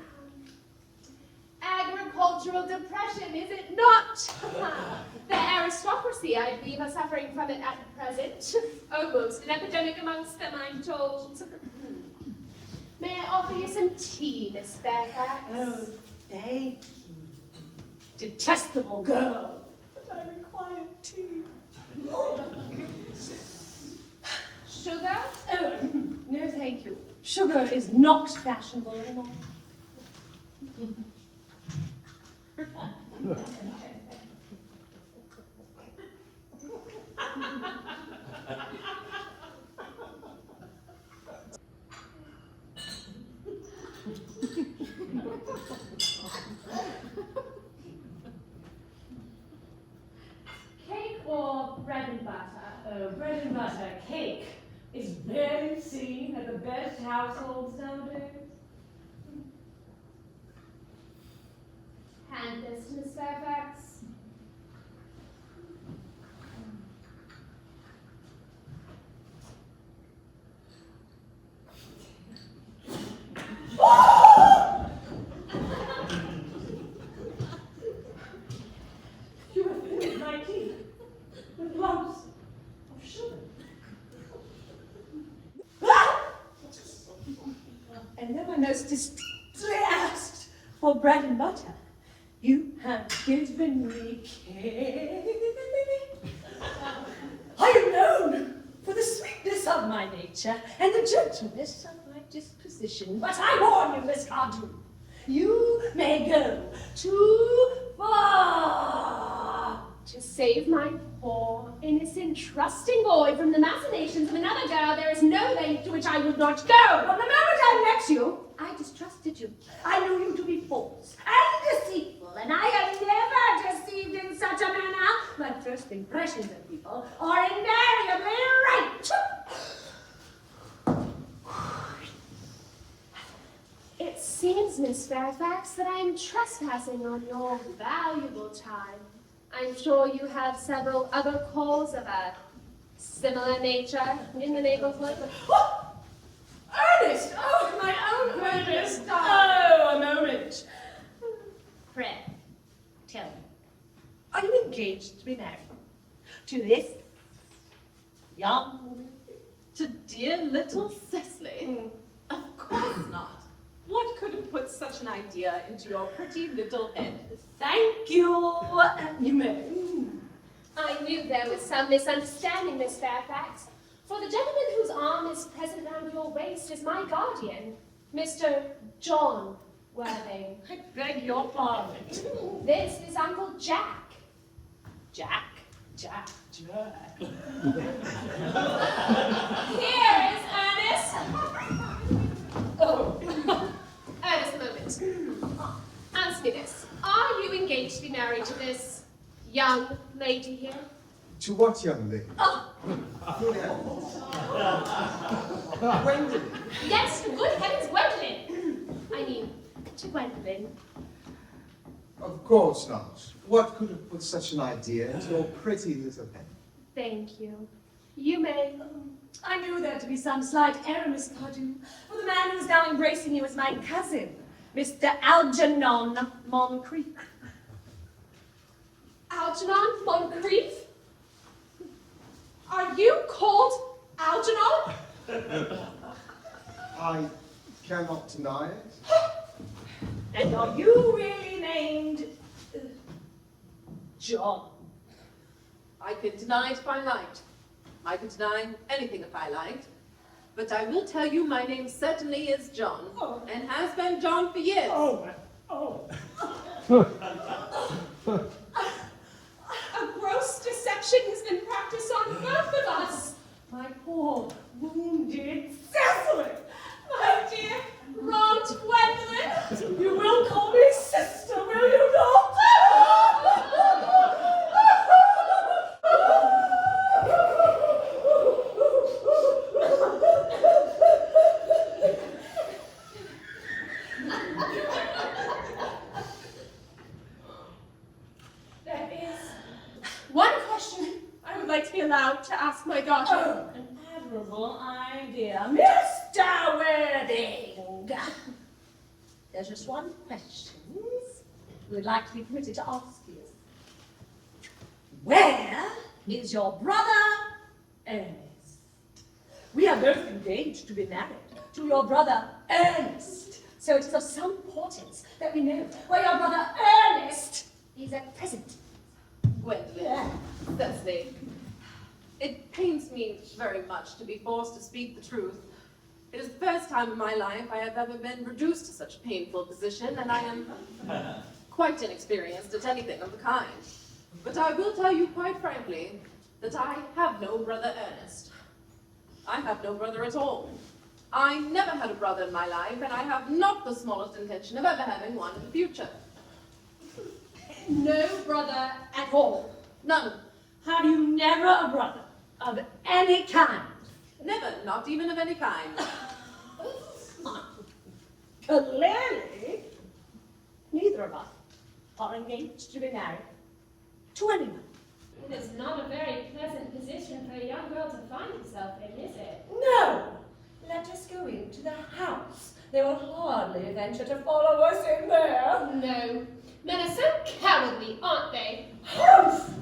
agricultural depression, is it not? The aristocracy, I believe, are suffering from it at present. Almost an epidemic amongst them, I'm told. May I offer you some tea, Miss Fairfax? Oh, thank you. Detestable girl. But I require tea. Sugar? Oh, no, thank you. Sugar is not fashionable anymore. Cake or bread and butter? Oh, bread and butter cake is barely seen at the best households nowadays. Hand this to Miss Fairfax. You have filled my tea with lumps of sugar. And then I most distinctly asked for bread and butter. You have given me cake. I am known for the sweetness of my nature and the gentleness of my disposition. But I warn you, Miss Cardew, you may go too far To save my poor, innocent, trusting boy from the machinations of another girl, there is no length to which I would not go. From the moment I met you, I distrusted you. I knew you to be false and deceitful, and I am never deceived in such a manner. My first impressions of people are invariably right. It seems, Miss Fairfax, that I am trespassing on your valuable time. I'm sure you have several other calls of a similar nature in the neighborhood. Oh, Ernest! Oh, my own Ernest! Oh, a moment. Fred, tell me, are you engaged to be married to this young woman? To dear little Cecily? Of course not. What could have put such an idea into your pretty little head? Thank you. You may. I knew there was some misunderstanding, Miss Fairfax. For the gentleman whose arm is present round your waist is my guardian, Mr. John Worthing. I beg your pardon. This is Uncle Jack. Jack. Here is Ernest. Oh. Ernest, a moment. Answer me this. Are you engaged to be married to this young lady here? To what young lady? Oh, Gwendolyn. Yes, for good heavens, Gwendolyn! I mean, to Gwendolyn. Of course not. What could have put such an idea into your pretty little head? Thank you. You may. I knew there to be some slight error, Miss Cardew, for the man who is now embracing you is my cousin, Mr. Algernon Moncrief. Algernon Moncrief? Are you called Algernon? I cannot deny it. And are you really named John? I could deny it if I liked. I could deny anything if I liked. But I will tell you my name certainly is John, and has been John for years. A gross deception has been practiced on both of us. My poor, wounded Cecily! My dear, wronged Gwendolyn. You will call me sister, will you not? There is one question I would like to be allowed to ask my daughter. An admirable idea, Mr. Wedding. There's just one question we'd like to be permitted to ask you. Where is your brother Ernest? We are both engaged to be married to your brother Ernest. So it is of some importance that we know where your brother Ernest is at present. Gwendolyn, Cecily, it pains me very much to be forced to speak the truth. It is the first time in my life I have ever been reduced to such a painful position, and I am quite inexperienced at anything of the kind. But I will tell you quite frankly that I have no brother Ernest. I have no brother at all. I never had a brother in my life, and I have not the smallest intention of ever having one in the future. No brother at all. None. Have you never a brother of any kind? Never, not even of any kind. Clearly, neither of us are engaged to be married to anyone. It is not a very pleasant position for a young girl to find herself in, is it? No! Let us go into the house. They will hardly venture to follow us in there. No. Men are so cowardly, aren't they? Humph!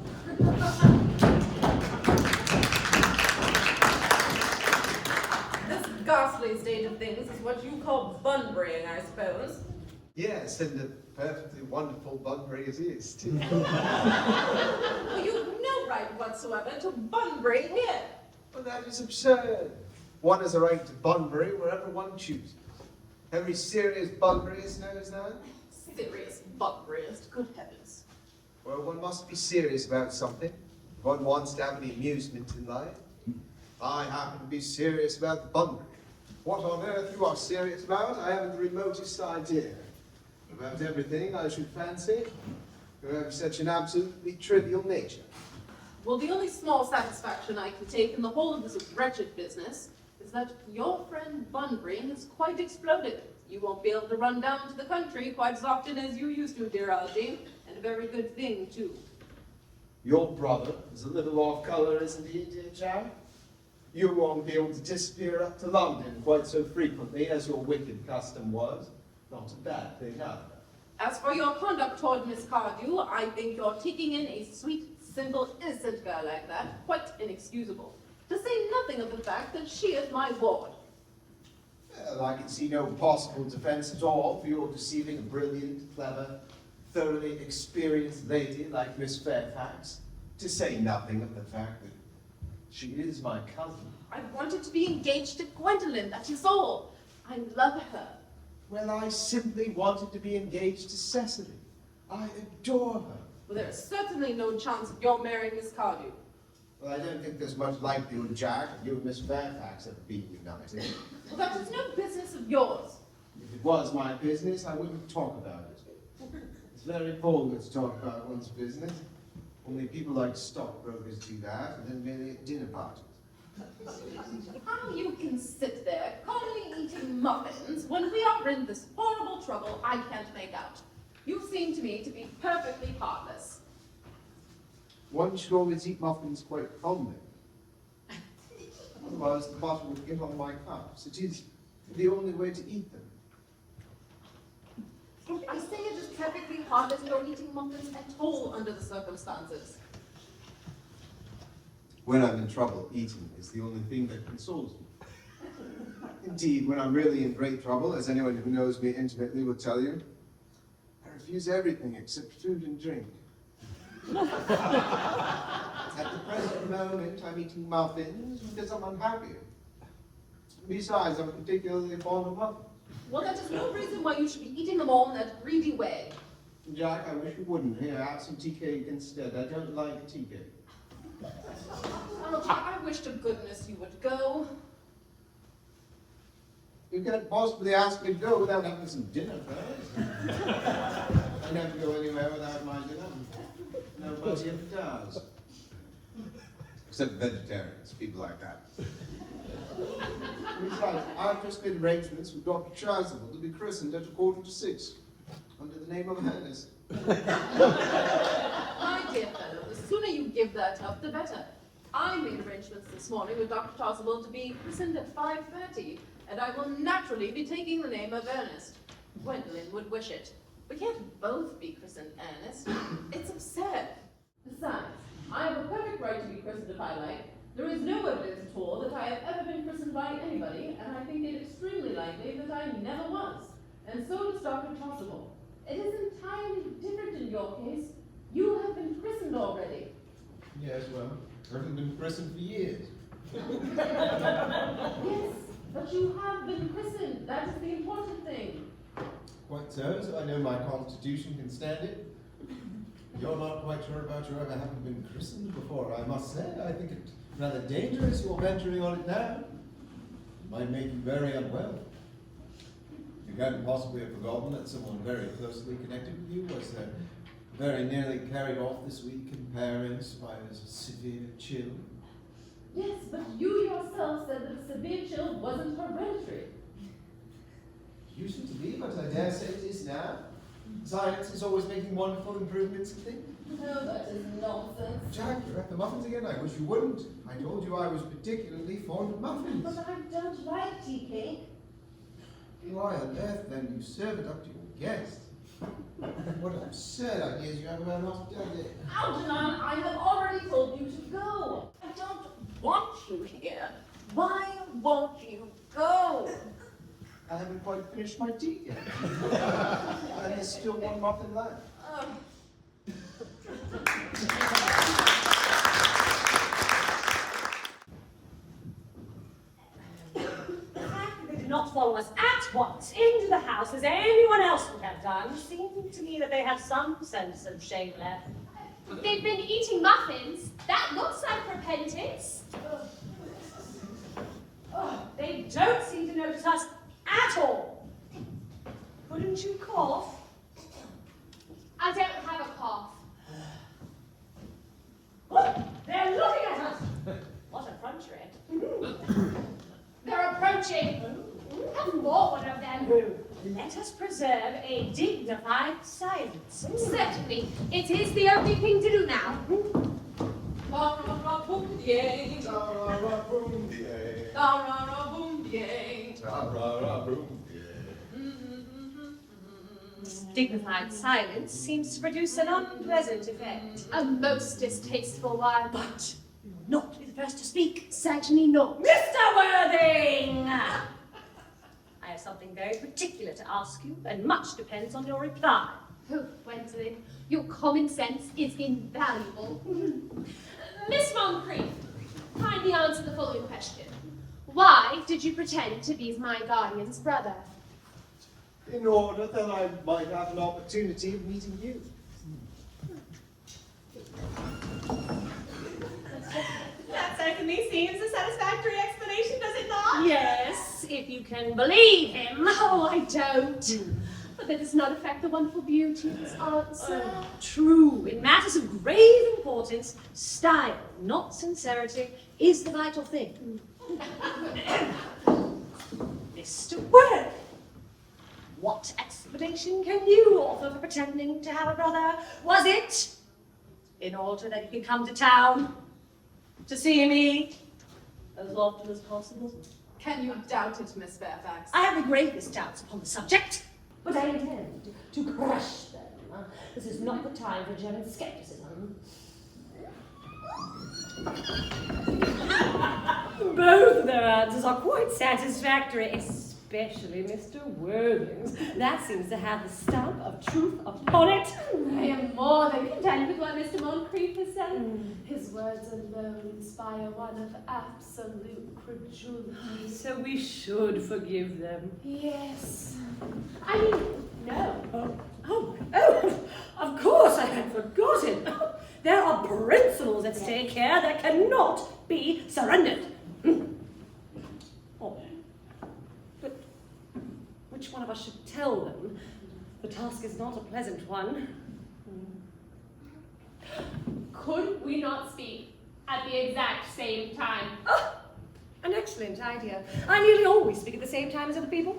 This ghastly state of things is what you call bunburying, I suppose. Yes, and a perfectly wonderful Bunbury it is, too. Well, you've no right whatsoever to bunbury here. But that is absurd. One has a right to Bunbury wherever one chooses. Every serious Bunburyist knows that. Serious bunburyist, good heavens. Well, one must be serious about something. One wants to have any amusement in life. I happen to be serious about the Bunbury. What on earth you are serious about, I haven't the remotest idea. About everything, I should fancy. You have such an absolutely trivial nature. Well, the only small satisfaction I can take in the whole of this wretched business is that your friend Bunbury has quite exploded. You won't be able to run down to the country quite as often as you used to, dear Algie, and a very good thing, too. Your brother is a little off colour, isn't he, dear Jack? You won't be able to disappear up to London quite so frequently as your wicked custom was. Not a bad thing, either. As for your conduct toward Miss Cardew, I think you're taking in a sweet, simple, innocent girl like that quite inexcusable. To say nothing of the fact that she is my ward. Well, I can see no possible defense at all for your deceiving a brilliant, clever, thoroughly experienced lady like Miss Fairfax, to say nothing of the fact that she is my cousin. I wanted to be engaged to Gwendolyn, that is all. I love her. Well, I simply wanted to be engaged to Cecily. I adore her. Well, there is certainly no chance of your marrying Miss Cardew. Well, I don't think there's much likelihood, Jack, of you and Miss Fairfax ever being united. Well, that is no business of yours. If it was my business, I wouldn't talk about it. It's very vulgar to talk about one's business. Only people like stockbrokers do that, and then merely at dinner parties. How you can sit there calmly eating muffins when we are in this horrible trouble I can't make out. You seem to me to be perfectly heartless. One should always eat muffins quite calmly. Otherwise, the butter would get on my cups. It is the only way to eat them. I say it is perfectly heartless not eating muffins at all under the circumstances. When I'm in trouble, eating is the only thing that consoles me. Indeed, when I'm really in great trouble, as anyone who knows me intimately will tell you, I refuse everything except food and drink. At the present moment, I'm eating muffins because I'm unhappy. Besides, I'm particularly fond of muffins. Well, that is no reason why you should be eating them all in that greedy way. Jack, I wish you wouldn't. Here, have some tea cake instead. I don't like tea cake. Oh, I wish to goodness you would go. You can't possibly ask me to go without having some dinner first. I never go anywhere without my dinner. Nobody ever does. Except vegetarians, people like that. Besides, I've just made arrangements with Dr. Chasuble to be christened at 6:15, under the name of Ernest. My dear fellow, the sooner you give that up, the better. I made arrangements this morning with Dr. Chasuble to be christened at 5:30, and I will naturally be taking the name of Ernest. Gwendolyn would wish it. We can't both be christened Ernest. It's absurd. Besides, I have a perfect right to be christened if I like. There is no evidence at all that I have ever been christened by anybody, and I think it extremely likely that I never was. And so does Dr. Chasuble. It is entirely different in your case. You have been christened already. Yes, well, I've been christened for years. Yes, but you have been christened. That is the important thing. Quite so I know my constitution can stand it. You're not quite sure about your ever having been christened before, I must say. I think it's rather dangerous you're venturing on it now. It might make you very unwell. You can't possibly have forgotten that someone very closely connected with you was very nearly carried off this week in Paris by a severe chill. Yes, but you yourself said that a severe chill wasn't hereditary. Used to be, but I dare say it is now. Science is always making wonderful improvements in things. No, that is nonsense. Jack, you're at the muffins again. I wish you wouldn't. I told you I was particularly fond of muffins. But I don't like tea cake. Why on earth then you serve it up to your guests? What absurd ideas you have about hospitality. Algernon, I have already told you to go. I don't want you here. Why won't you go? I haven't quite finished my tea yet. And there's still one muffin left. The fact that they did not follow us at once into the house as anyone else would have done seemed to me that they had some sense of shame left. They've been eating muffins. That looks like repentance. They don't seem to notice us at all. Couldn't you cough? I don't have a cough. Look, they're looking at us. What effrontery. They're approaching. Have more one of them. Let us preserve a dignified silence. Certainly. It is the only thing to do now. Ta-ra-ra-boom-yay. Ta-ra-ra-boom-yay. Ta-ra-ra-boom-yay. Ta-ra-ra-boom-yay. Dignified silence seems to produce an unpleasant effect. A most distasteful one. But you'll not be the first to speak. Certainly not. Mr. Worthing! I have something very particular to ask you, and much depends on your reply. Oh, Gwendolyn, your common sense is invaluable. Miss Moncrief, kindly answer the following question. Why did you pretend to be my guardian's brother? In order that I might have an opportunity of meeting you. That certainly seems a satisfactory explanation, does it not? Yes, if you can believe him. Oh, I don't. But that does not affect the wonderful beauty of his answer. True. In matters of grave importance, style, not sincerity, is the vital thing. Mr. Worthing, what explanation can you offer for pretending to have a brother? Was it in order that you can come to town to see me as often as possible? Can you doubt it, Miss Fairfax? I have the gravest doubts upon the subject, but I intend to crush them. This is not the time for German skepticism. Both of their answers are quite satisfactory, especially Mr. Worthing's. That seems to have the stamp of truth upon it. I am more than content with what Mr. Moncrief has said. His words alone inspire one of absolute credulity. So we should forgive them. Yes. I mean, no. Oh, of course I had forgotten. There are principles at stake here that cannot be surrendered. Oh, but which one of us should tell them? The task is not a pleasant one. Could we not speak at the exact same time? Oh, an excellent idea. I nearly always speak at the same time as other people.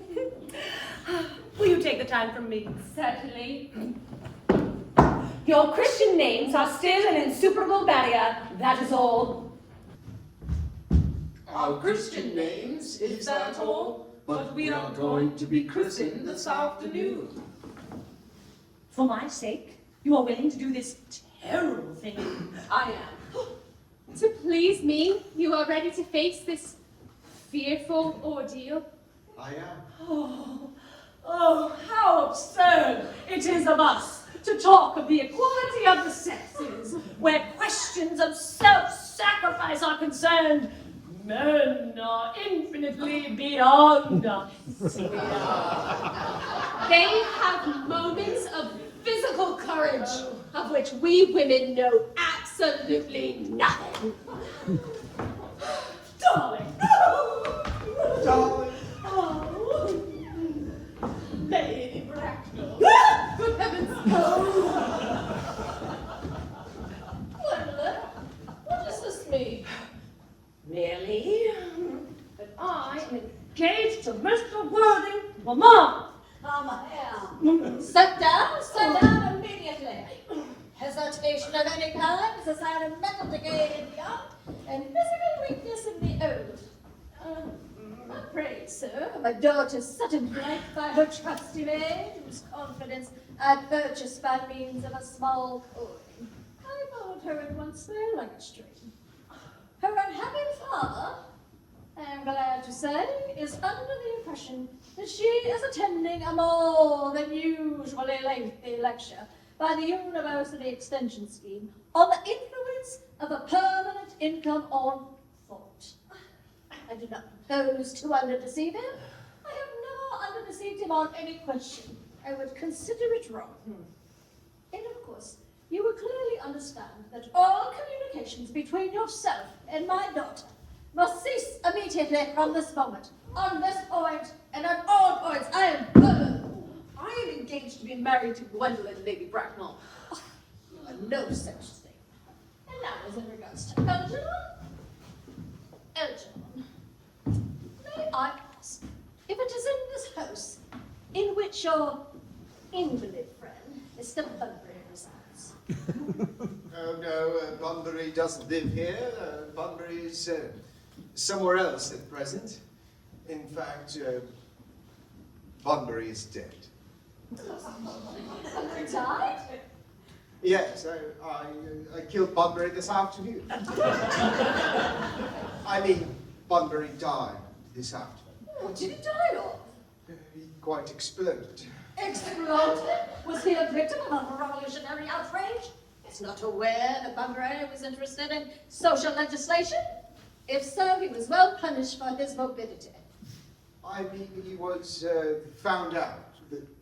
Will you take the time from me? Certainly. Your Christian names are still an insuperable barrier, that is all. Our Christian names, is that all? But we are going to be christened this afternoon. For my sake, you are willing to do this terrible thing. I am. To please me, you are ready to face this fearful ordeal. I am. Oh, how absurd it is of us to talk of the equality of the sexes, where questions of self-sacrifice are concerned. Men are infinitely beyond us. They have moments of physical courage, of which we women know absolutely nothing. Darling! Darling. Oh. Lady Bracknell! Good heavens! Gwendolyn, what does this mean? Merely that I am engaged to Mr. Worthing, Mamma. Come here. Sit down immediately. Hesitation of any kind is a sign of mental decay in the young and physical weakness in the old. Pray, sir, my daughter's sudden flight by her trusty maid, whose confidence I purchased by means of a small coin. I followed her at once there like a stream. Her unhappy father, I am glad to say, is under the impression that she is attending a more than usually lengthy lecture by the University Extension Scheme on the influence of a permanent income on thought. I do not propose to under-deceive him. I have never under-deceived him on any question. I would consider it wrong. And of course, you will clearly understand that all communications between yourself and my daughter must cease immediately from this moment. On this point, and on all points, I I am engaged to be married to Gwendolyn, Lady Bracknell. no such thing. And now as in regards to Algernon. May I ask if it is in this house in which your invalid friend, Mr. Bunbury, resides? Oh no, Bunbury doesn't live here. Bunbury is somewhere else at present. In fact, Bunbury is dead. Died? Yes, I killed Bunbury this afternoon. I mean, Bunbury died this afternoon. What did he die of? He quite exploded. Exploded? Was he a victim of a revolutionary outrage? Is not aware that Bunbury was interested in social legislation? If so, he was well punished for his morbidity. I mean, he was found out.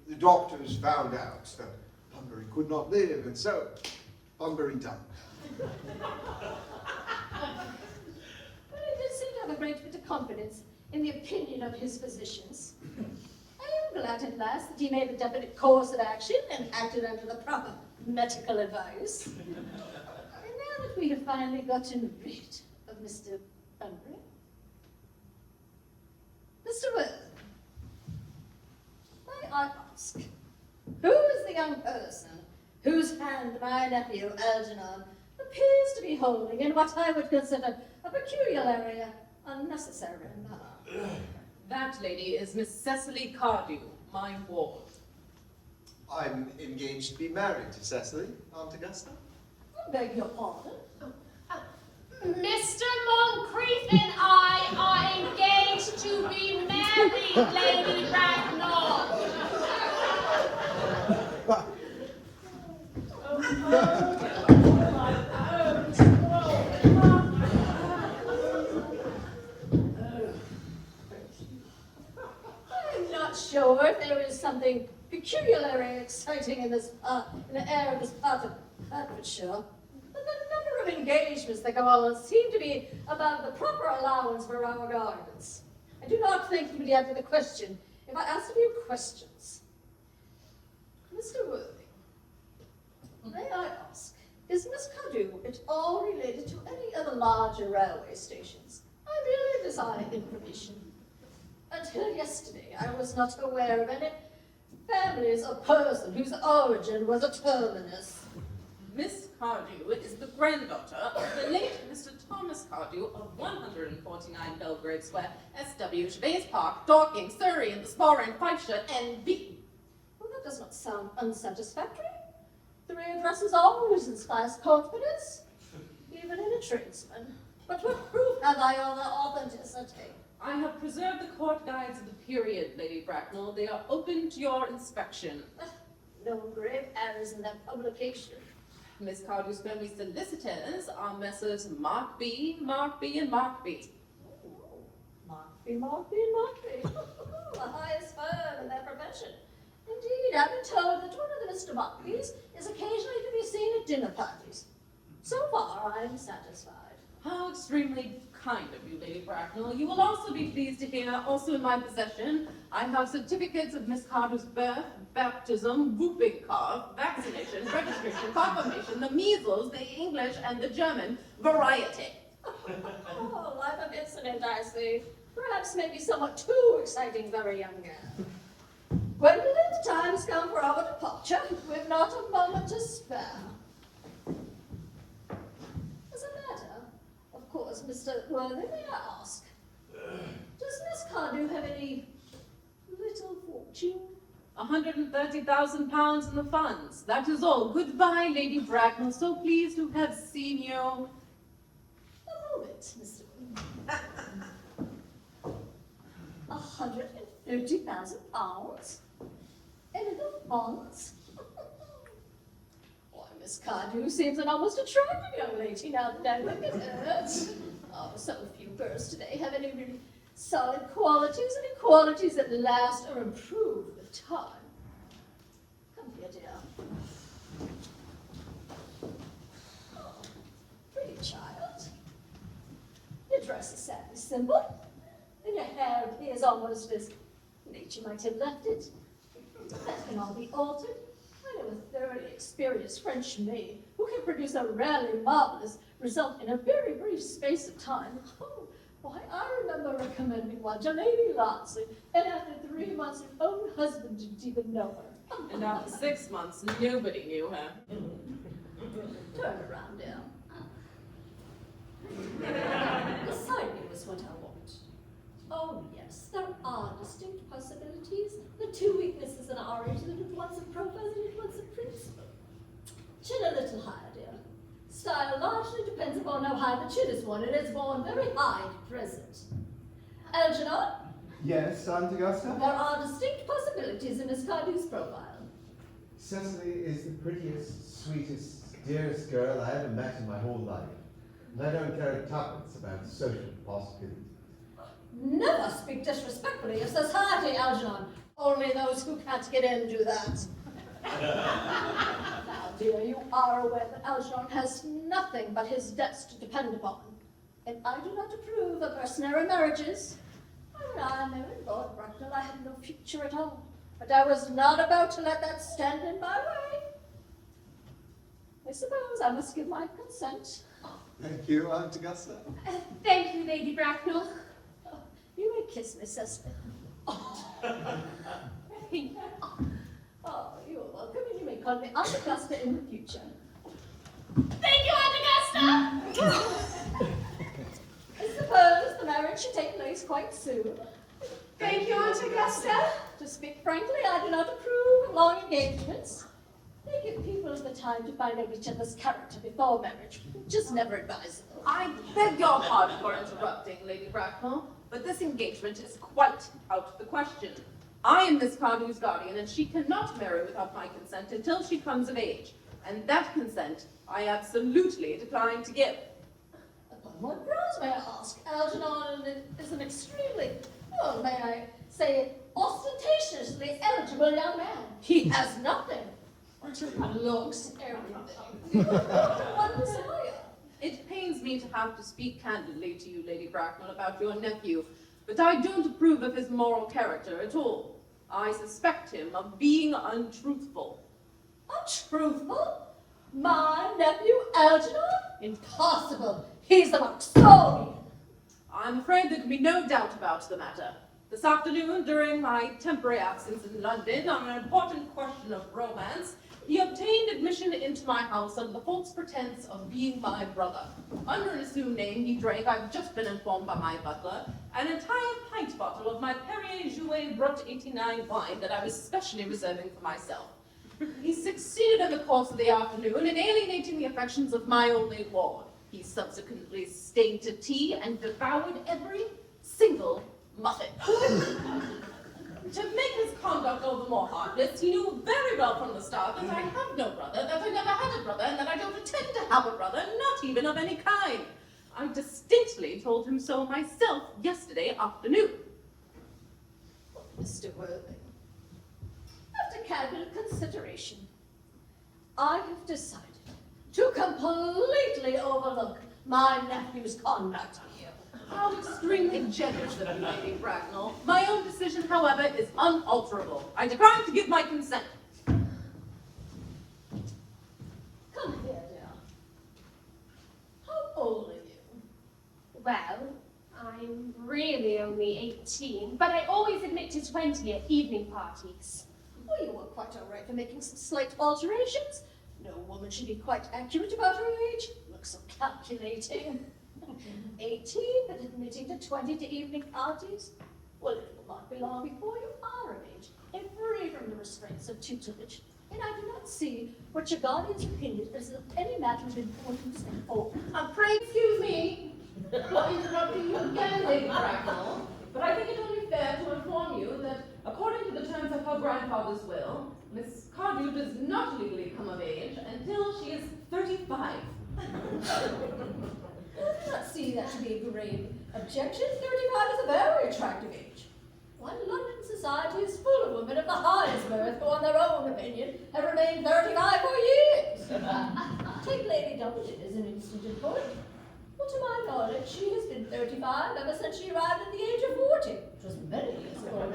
The doctors found out that Bunbury could not live, and so Bunbury died. But he did seem to have a great bit of confidence in the opinion of his physicians. I am glad at last that he made a definite course of action and acted under the proper medical advice. And now that we have finally gotten rid of Mr. Bunbury, Mr. Worthing, may I ask, who is the young person whose hand my nephew Algernon appears to be holding in what I would consider a peculiarly unnecessary manner? That lady is Miss Cecily Cardew, my ward. I'm engaged to be married to Cecily, Aunt Augusta. I beg your pardon. Mr. Moncrief and I are engaged to be married, Lady Bracknell. I'm not sure if there is something peculiarly exciting in this in the air of this part of Hertfordshire. But the number of engagements that go on seem to be above the proper allowance for our gardens. I do not think you would answer the question if I asked a few questions. Mr. Worthing, may I ask, is Miss Cardew at all related to any other larger railway stations? I merely desire information. Until yesterday, I was not aware of any families or person whose origin was a terminus. Miss Cardew is the granddaughter of the late Mr. Thomas Cardew of 149 Belgrave Square, SW, Gervais Park, Dorking, Surrey, and the Sporran, Fifeshire, NB. Well, that does not sound unsatisfactory. 3 addresses always inspires confidence, even in a tradesman. But what proof have I of their authenticity? I have preserved the court guides of the period, Lady Bracknell. They are open to your inspection. No grave errors in their publication. Miss Cardew's family solicitors are Messrs. Mark B, and Mark B. Markby, the highest firm in their profession. Indeed, I've been told that one of the Mr. Markbys is occasionally to be seen at dinner parties. So far, I'm satisfied. How extremely kind of you, Lady Bracknell. You will also be pleased to hear, also in my possession, I have certificates of Miss Cardew's birth, baptism, whooping cough, vaccination, registration, confirmation, the measles, the English, and the German variety. Oh, life of incident, I see. Perhaps maybe somewhat too exciting for a young girl. When the time has come for our departure, we've not a moment to spare. As a matter, of course, Mr. Worthing, may I ask, does Miss Cardew have any little fortune? £130,000 in the funds. That is all. Goodbye, Lady Bracknell. So pleased to have seen you. A moment, Mr. £130,000? In the funds? Why, Miss Cardew seems an almost attractive young lady now that I look at her. Oh, so few girls today have any really solid qualities, any qualities that last or improve with time. Come here, dear. Oh, pretty child. Your dress is sadly simple, and your hair appears almost as nature might have left it. That can all be altered. I know a thoroughly experienced French maid who can produce a rarely marvelous result in a very brief space of time. Oh, why, I remember recommending one to Lady Lansley, and after 3 months, her own husband didn't even know her. And after 6 months, nobody knew her. Turn around, dear. Beside me was what I want. Oh, yes, there are distinct possibilities. The 2 weaknesses in our age that at once a profile and at once a principle. Chin a little higher, dear. Style largely depends upon how high the chin is worn. It is worn very high at present. Algernon? Yes, Aunt Augusta? There are distinct possibilities in Miss Cardew's profile. Cecily is the prettiest, sweetest, dearest girl I ever met in my whole life. And I don't care tuppence about social possibilities. Never speak disrespectfully of society, Algernon. Only those who can't get in do that. Now, dear, you are aware that Algernon has nothing but his debts to depend upon. And I do not approve of mercenary marriages. When I married Lord Bracknell, I had no future at all. but I was not about to let that stand in my way. I suppose I must give my consent. Thank you, Aunt Augusta. Thank you, Lady Bracknell. You may kiss me, Cecily. Oh, you are welcome, and you may call me Aunt Augusta in the future. Thank you, Aunt Augusta! I suppose the marriage should take place quite soon. Thank you, Aunt Augusta. To speak frankly, I do not approve of long engagements. They give people the time to find out each other's character before marriage, which is never advisable. I beg your pardon for interrupting, Lady Bracknell, but this engagement is quite out of the question. I am Miss Cardew's guardian, and she cannot marry without my consent until she comes of age. And that consent I absolutely decline to give. Upon what grounds, may I ask? Algernon is an extremely, well, may I say, ostentatiously eligible young man. He has nothing. Looks, everything. One desire. It pains me to have to speak candidly to you, Lady Bracknell, about your nephew, but I don't approve of his moral character at all. I suspect him of being untruthful. Untruthful? My nephew Algernon? Impossible. He's the Maxonian. I'm afraid there can be no doubt about the matter. This afternoon, during my temporary absence in London on an important question of romance, he obtained admission into my house under the false pretense of being my brother. Under an assumed name, he drank, I've just been informed by my butler, an entire pint bottle of my Perrier Jouet Brut 89 wine that I was specially reserving for myself. He succeeded in the course of the afternoon in alienating the affections of my only ward. He subsequently stayed to tea and devoured every single muffin. To make his conduct all the more heartless, he knew very well from the start that I have no brother, that I never had a brother, and that I don't intend to have a brother, not even of any kind. I distinctly told him so myself yesterday afternoon. Mr. Worthing, after careful consideration, I have decided to completely overlook my nephew's conduct here. How extremely generous of you, Lady Bracknell. My own decision, however, is unalterable. I decline to give my consent. Come here, dear. How old are you? Well, I'm really only 18, but I always admit to 20 at evening parties. Well, you were quite all right for making some slight alterations. No woman should be quite accurate about her age. Looks so calculating. 18, but admitting to 20 to evening parties? Well, it will not be long before you are of age, and free from the restraints of tutelage. And I do not see what your guardian's opinion is of any matter of importance at all. Pray excuse me for interrupting you again, Lady Bracknell, but I think it only fair to inform you that according to the terms of her grandfather's will, Miss Cardew does not legally come of age until she is 35. I do not see that to be a grave objection. 35 is a very attractive age. One London society is full of women of the highest birth who, on their own opinion, have remained 35 for years. Take Lady Dumbledon as an instance point. Well, to my knowledge, she has been 35 ever since she arrived at the age of 40, which was many years ago.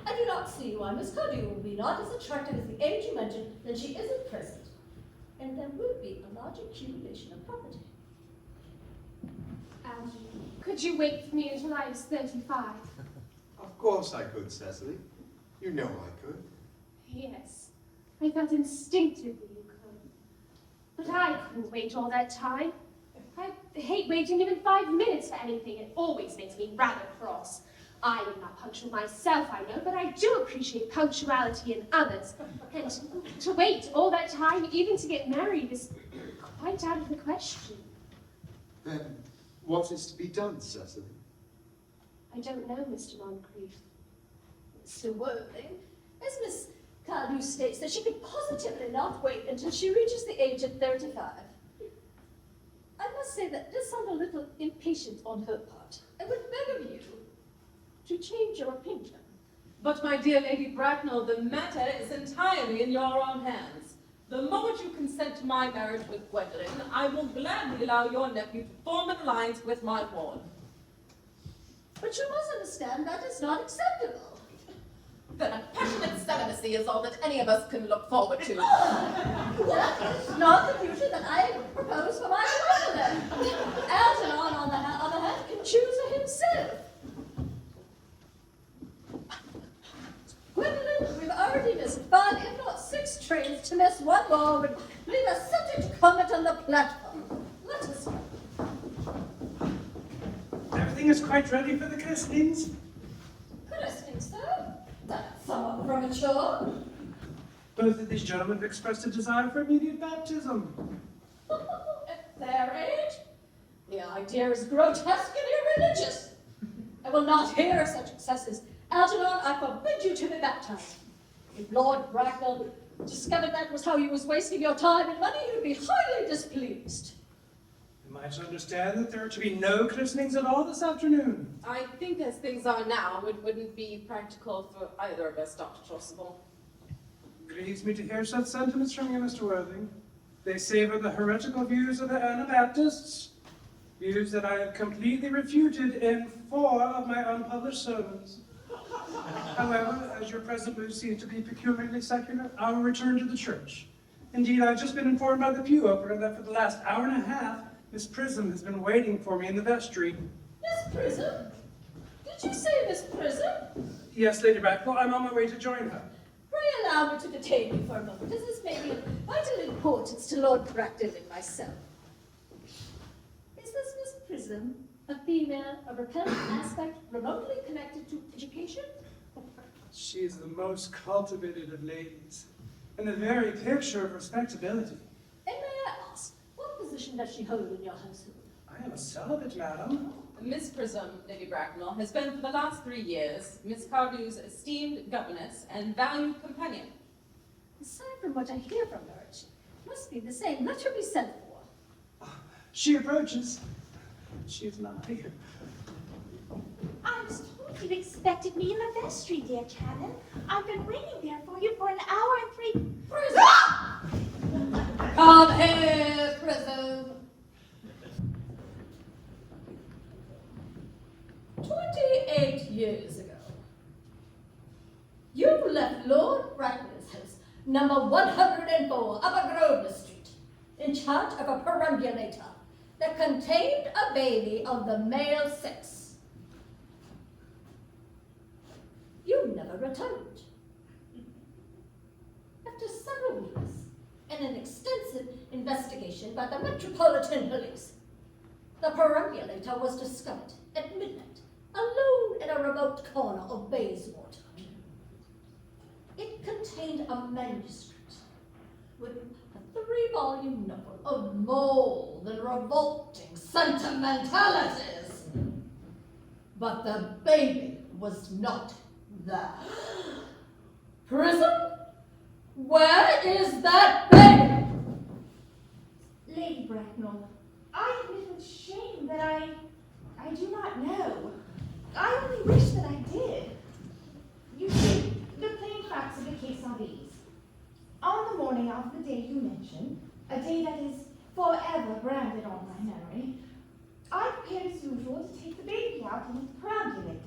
I do not see why Miss Cardew will be not as attractive as the age you mentioned than she is at present. And there will be a large accumulation of property. Could you wait for me until I was 35? Of course I could, Cecily. You know I could. Yes, I felt instinctively you could. But I couldn't wait all that time. I hate waiting even 5 minutes for anything. It always makes me rather cross. I am not punctual myself, I know, but I do appreciate punctuality in others. And to wait all that time, even to get married, is quite out of the question. Then what is to be done, Cecily? I don't know, Mr. Moncrief. Mr. Worthing, as Miss Cardew states that she could positively not wait until she reaches the age of 35. I must say that does sound a little impatient on her part. I would beg of you to change your opinion. But, my dear Lady Bracknell, the matter is entirely in your own hands. The moment you consent to my marriage with Gwendolen, I will gladly allow your nephew to form an alliance with my ward. But you must understand that is not acceptable. Then a passionate celibacy is all that any of us can look forward to. That is not the future that I propose for my father. Algernon, on the other hand, can choose for himself. Gwendolyn, we've already missed 5, if not 6 trains. To miss one more would leave us subject to comment on the platform. Let us go. Everything is quite ready for the christenings. Christening, sir? That's somewhat premature. Both of these gentlemen have expressed a desire for immediate baptism. At their age, the idea is grotesque and irreligious. I will not hear of such excesses. Algernon, I forbid you to be baptized. If Lord Bracknell discovered that was how you was wasting your time and money, he would be highly displeased. Am I to understand that there are to be no christenings at all this afternoon? I think as things are now, it wouldn't be practical for either of us, Dr. Chasuble. Grieves me to hear such sentiments from you, Mr. Worthing. They savor the heretical views of the Anabaptists, views that I have completely refuted in 4 of my unpublished sermons. However, as your present mood seems to be peculiarly secular, I will return to the church. Indeed, I've just been informed by the pew opener that for the last hour and a half, Miss Prism has been waiting for me in the vestry. Miss Prism? Did you say Miss Prism? Yes, Lady Bracknell, I'm on my way to join her. Pray allow me to detain you for a moment, as this may be of vital importance to Lord Bracknell and myself. Is this Miss Prism a female of repellent aspect remotely connected to education? She is the most cultivated of ladies, and the very picture of respectability. And may I ask, what position does she hold in your household? I am a celibate, madam. Miss Prism, Lady Bracknell, has been for the last 3 years Miss Cardew's esteemed governess and valued companion. Aside from what I hear from her, she must be the same. Let her be sent for. She approaches. She is not here. I was told you expected me in the vestry, dear Canon. I've been waiting there for you for an hour and 3... Prism! Come here, Prism! 28 years ago, you left Lord Bracknell's house, number 104, Upper Grosvenor Street, in charge of a perambulator that contained a baby of the male sex. You never returned. After several weeks and an extensive investigation by the Metropolitan Police, the perambulator was discovered at midnight, alone in a remote corner of Bayswater. It contained a manuscript with a 3-volume novel of mold and revolting sentimentalities. But the baby was not there. Prism? Where is that baby? Lady Bracknell, I admit with shame that I do not know. I only wish that I did. You see, the plain facts of the case are these. On the morning of the day you mention, a day that is forever branded on my memory, I prepared as usual to take the baby out in the perambulator.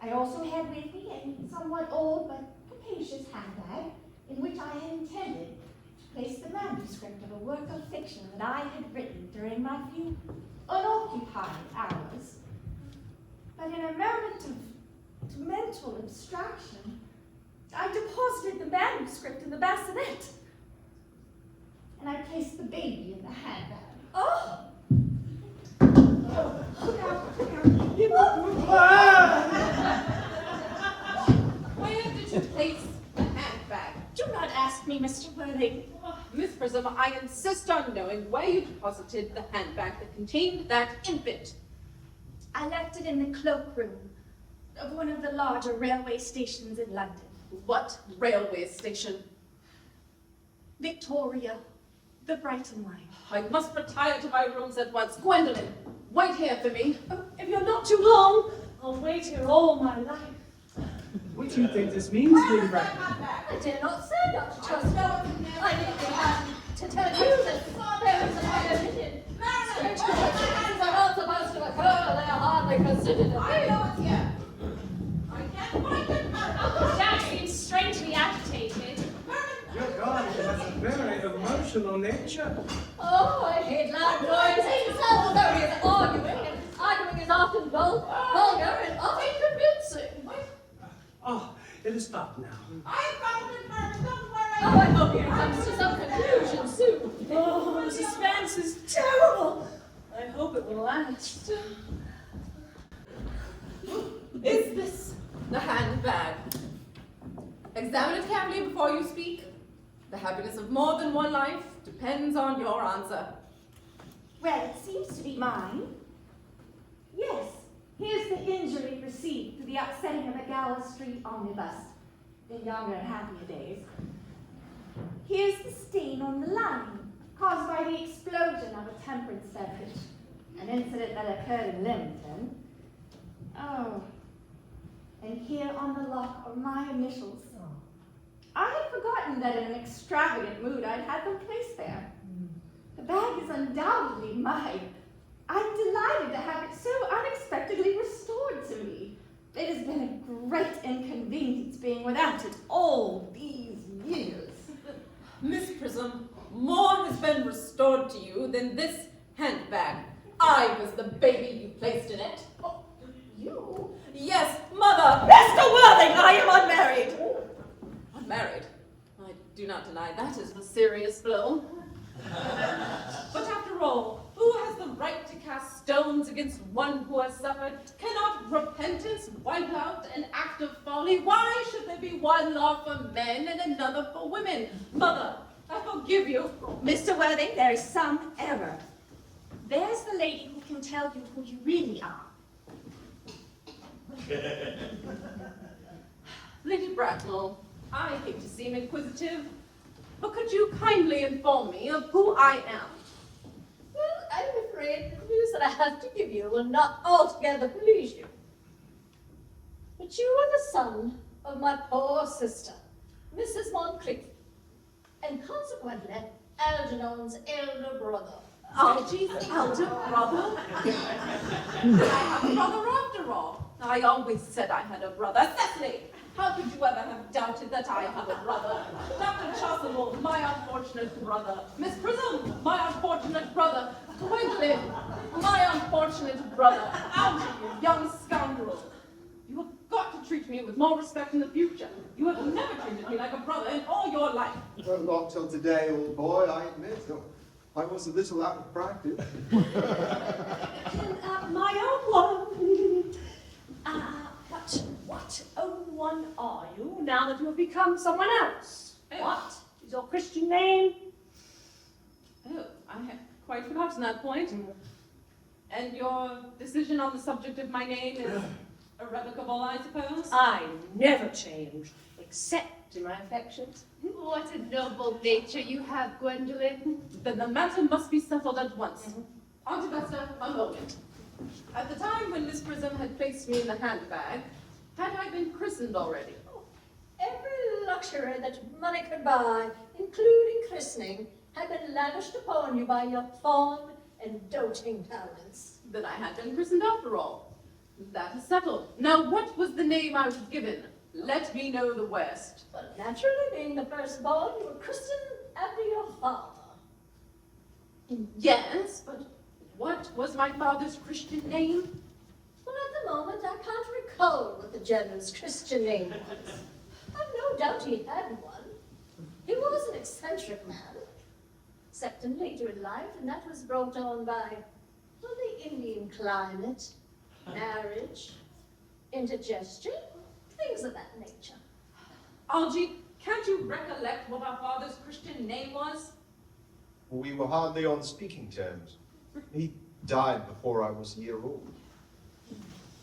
I also had with me a somewhat old but capacious handbag in which I had intended to place the manuscript of a work of fiction that I had written during my few unoccupied hours. But in a moment of mental abstraction, I deposited the manuscript in the bassinet, and I placed the baby in the handbag. Oh! Where did you place the handbag? Do not ask me, Mr. Worthing. Miss Prism, I insist on knowing where you deposited the handbag that contained that infant. I left it in the cloakroom of one of the larger railway stations in London. What railway station? Victoria, the Brighton line. I must retire to my rooms at once. Gwendolyn, wait here for me. Oh, if you're not too long, I'll wait here all my life. What do you think this means, Lady Bracknell? I dare not say, Dr. Chasuble. I need to tell you that there is an opinion. Strange coincidences are not supposed to occur. They are hardly considered a thing. I know it's here. I can't find it. Uncle Jack! exceptional nature. Oh, I hate loud noise. It sounds very as arguing, and arguing is often both vulgar and unconvincing. Oh, it is stopped now. I've got it confirmed, don't worry. Oh, I hope it comes to some conclusion soon. Oh, the suspense is terrible. I hope it will last. Is this the handbag? Examine it carefully before you speak. The happiness of more than one life depends on your answer. Well, it seems to be mine. Yes, here's the injury received through the upsetting of a Gower Street omnibus in younger and happier days. Here's the stain on the line caused by the explosion of a temperance beverage, an incident that occurred in Leamington. Oh, and here on the lock are my initials. I had forgotten that in an extravagant mood I'd had them placed there. The bag is undoubtedly mine. I'm delighted to have it so unexpectedly restored to me. It has been a great inconvenience being without it all these years. Miss Prism, more has been restored to you than this handbag. I was the baby you placed in it. Oh, you? Yes, Mother! Mr. Worthing, I am unmarried. Unmarried? I do not deny that is a serious blow. But after all, who has the right to cast stones against one who has suffered? Cannot repentance wipe out an act of folly? Why should there be one law for men and another for women? Mother, I forgive you. Mr. Worthing, there is some error. There's the lady who can tell you who you really are. Lady Bracknell, I hate to seem inquisitive, but could you kindly inform me of who I am? Well, I'm afraid the news that I have to give you will not altogether please you. But you are the son of my poor sister, Mrs. Moncrief, and consequently, Algernon's elder brother. Archie's elder brother? I have a brother after all. I always said I had a brother. Cecily, how could you ever have doubted that I have a brother? Dr. Chasuble, my unfortunate brother. Miss Prism, my unfortunate brother. Gwynplaine, my unfortunate brother. Algie, you young scoundrel. You have got to treat me with more respect in the future. You have never treated me like a brother in all your life. Well, not till today, old boy, I admit. I was a little out of practice. My own one. What own one are you now that you have become someone else? Oh. What is your Christian name? Oh, I had quite forgotten that point. And your decision on the subject of my name is irrevocable, I suppose? I never change, except in my affections. What a noble nature you have, Gwendolen. Then the matter must be settled at once. Aunt Augusta, a moment. At the time when Miss Prism had placed me in the handbag, had I been christened already? Every luxury that money could buy, including christening, had been lavished upon you by your fond and doting parents. Then I had been christened after all. That is settled. Now, what was the name I was given? Let me know the worst. But naturally, being the firstborn, you were christened after your father. Yes, but what was my father's Christian name? Well, at the moment, I can't recall what the general's Christian name was. I've no doubt he had one. He was an eccentric man, except in later in life, and that was brought on by the Indian climate, marriage, indigestion, things of that nature. Algie, can't you recollect what our father's Christian name was? We were hardly on speaking terms. He died before I was a year old.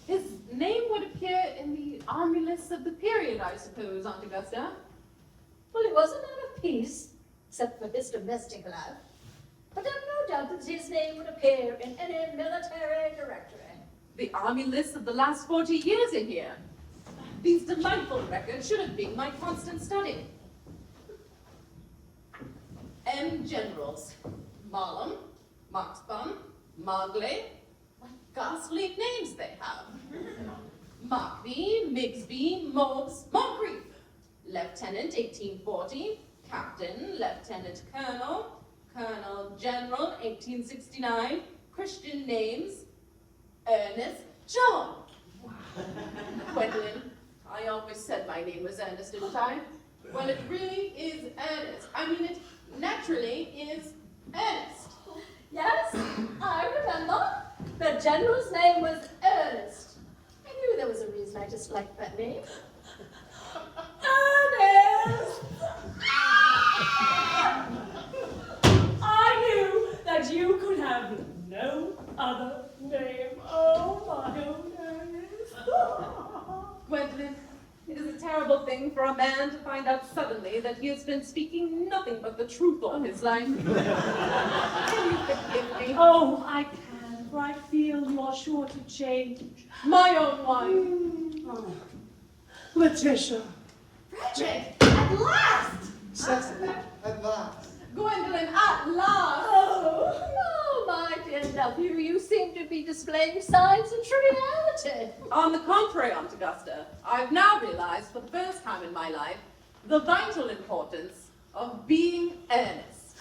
His name would appear in the army lists of the period, I suppose, Aunt Augusta. Well, he wasn't out of peace, except for his domestic life. But I've no doubt that his name would appear in any military directory. The army lists of the last 40 years are here. These delightful records should have been my constant study. M. Generals. Marlham, Marksbun, Margley. What ghastly names they have. Markby, Migsby, Mobbs, Moncrief. Lieutenant, 1840. Captain, Lieutenant Colonel. Colonel General, 1869. Christian names, Ernest John. Gwendolyn, I always said my name was Ernest, didn't I? Well, it really is Ernest. I mean, it naturally is Ernest. Yes, I remember. The general's name was Ernest. I knew there was a reason I disliked that name. Ernest! I knew that you could have no other name. Oh, my own Ernest. Gwendolyn, it is a terrible thing for a man to find out suddenly that he has been speaking nothing but the truth all his life. Can you forgive me? Oh, I can, for I feel you are sure to change. My own wife. Letitia. Frederick, at last! Cecily. At last. Gwendolyn, at last! Oh, my dear nephew, you seem to be displaying signs of triviality. On the contrary, Aunt Augusta, I've now realized for the first time in my life the vital importance of being earnest.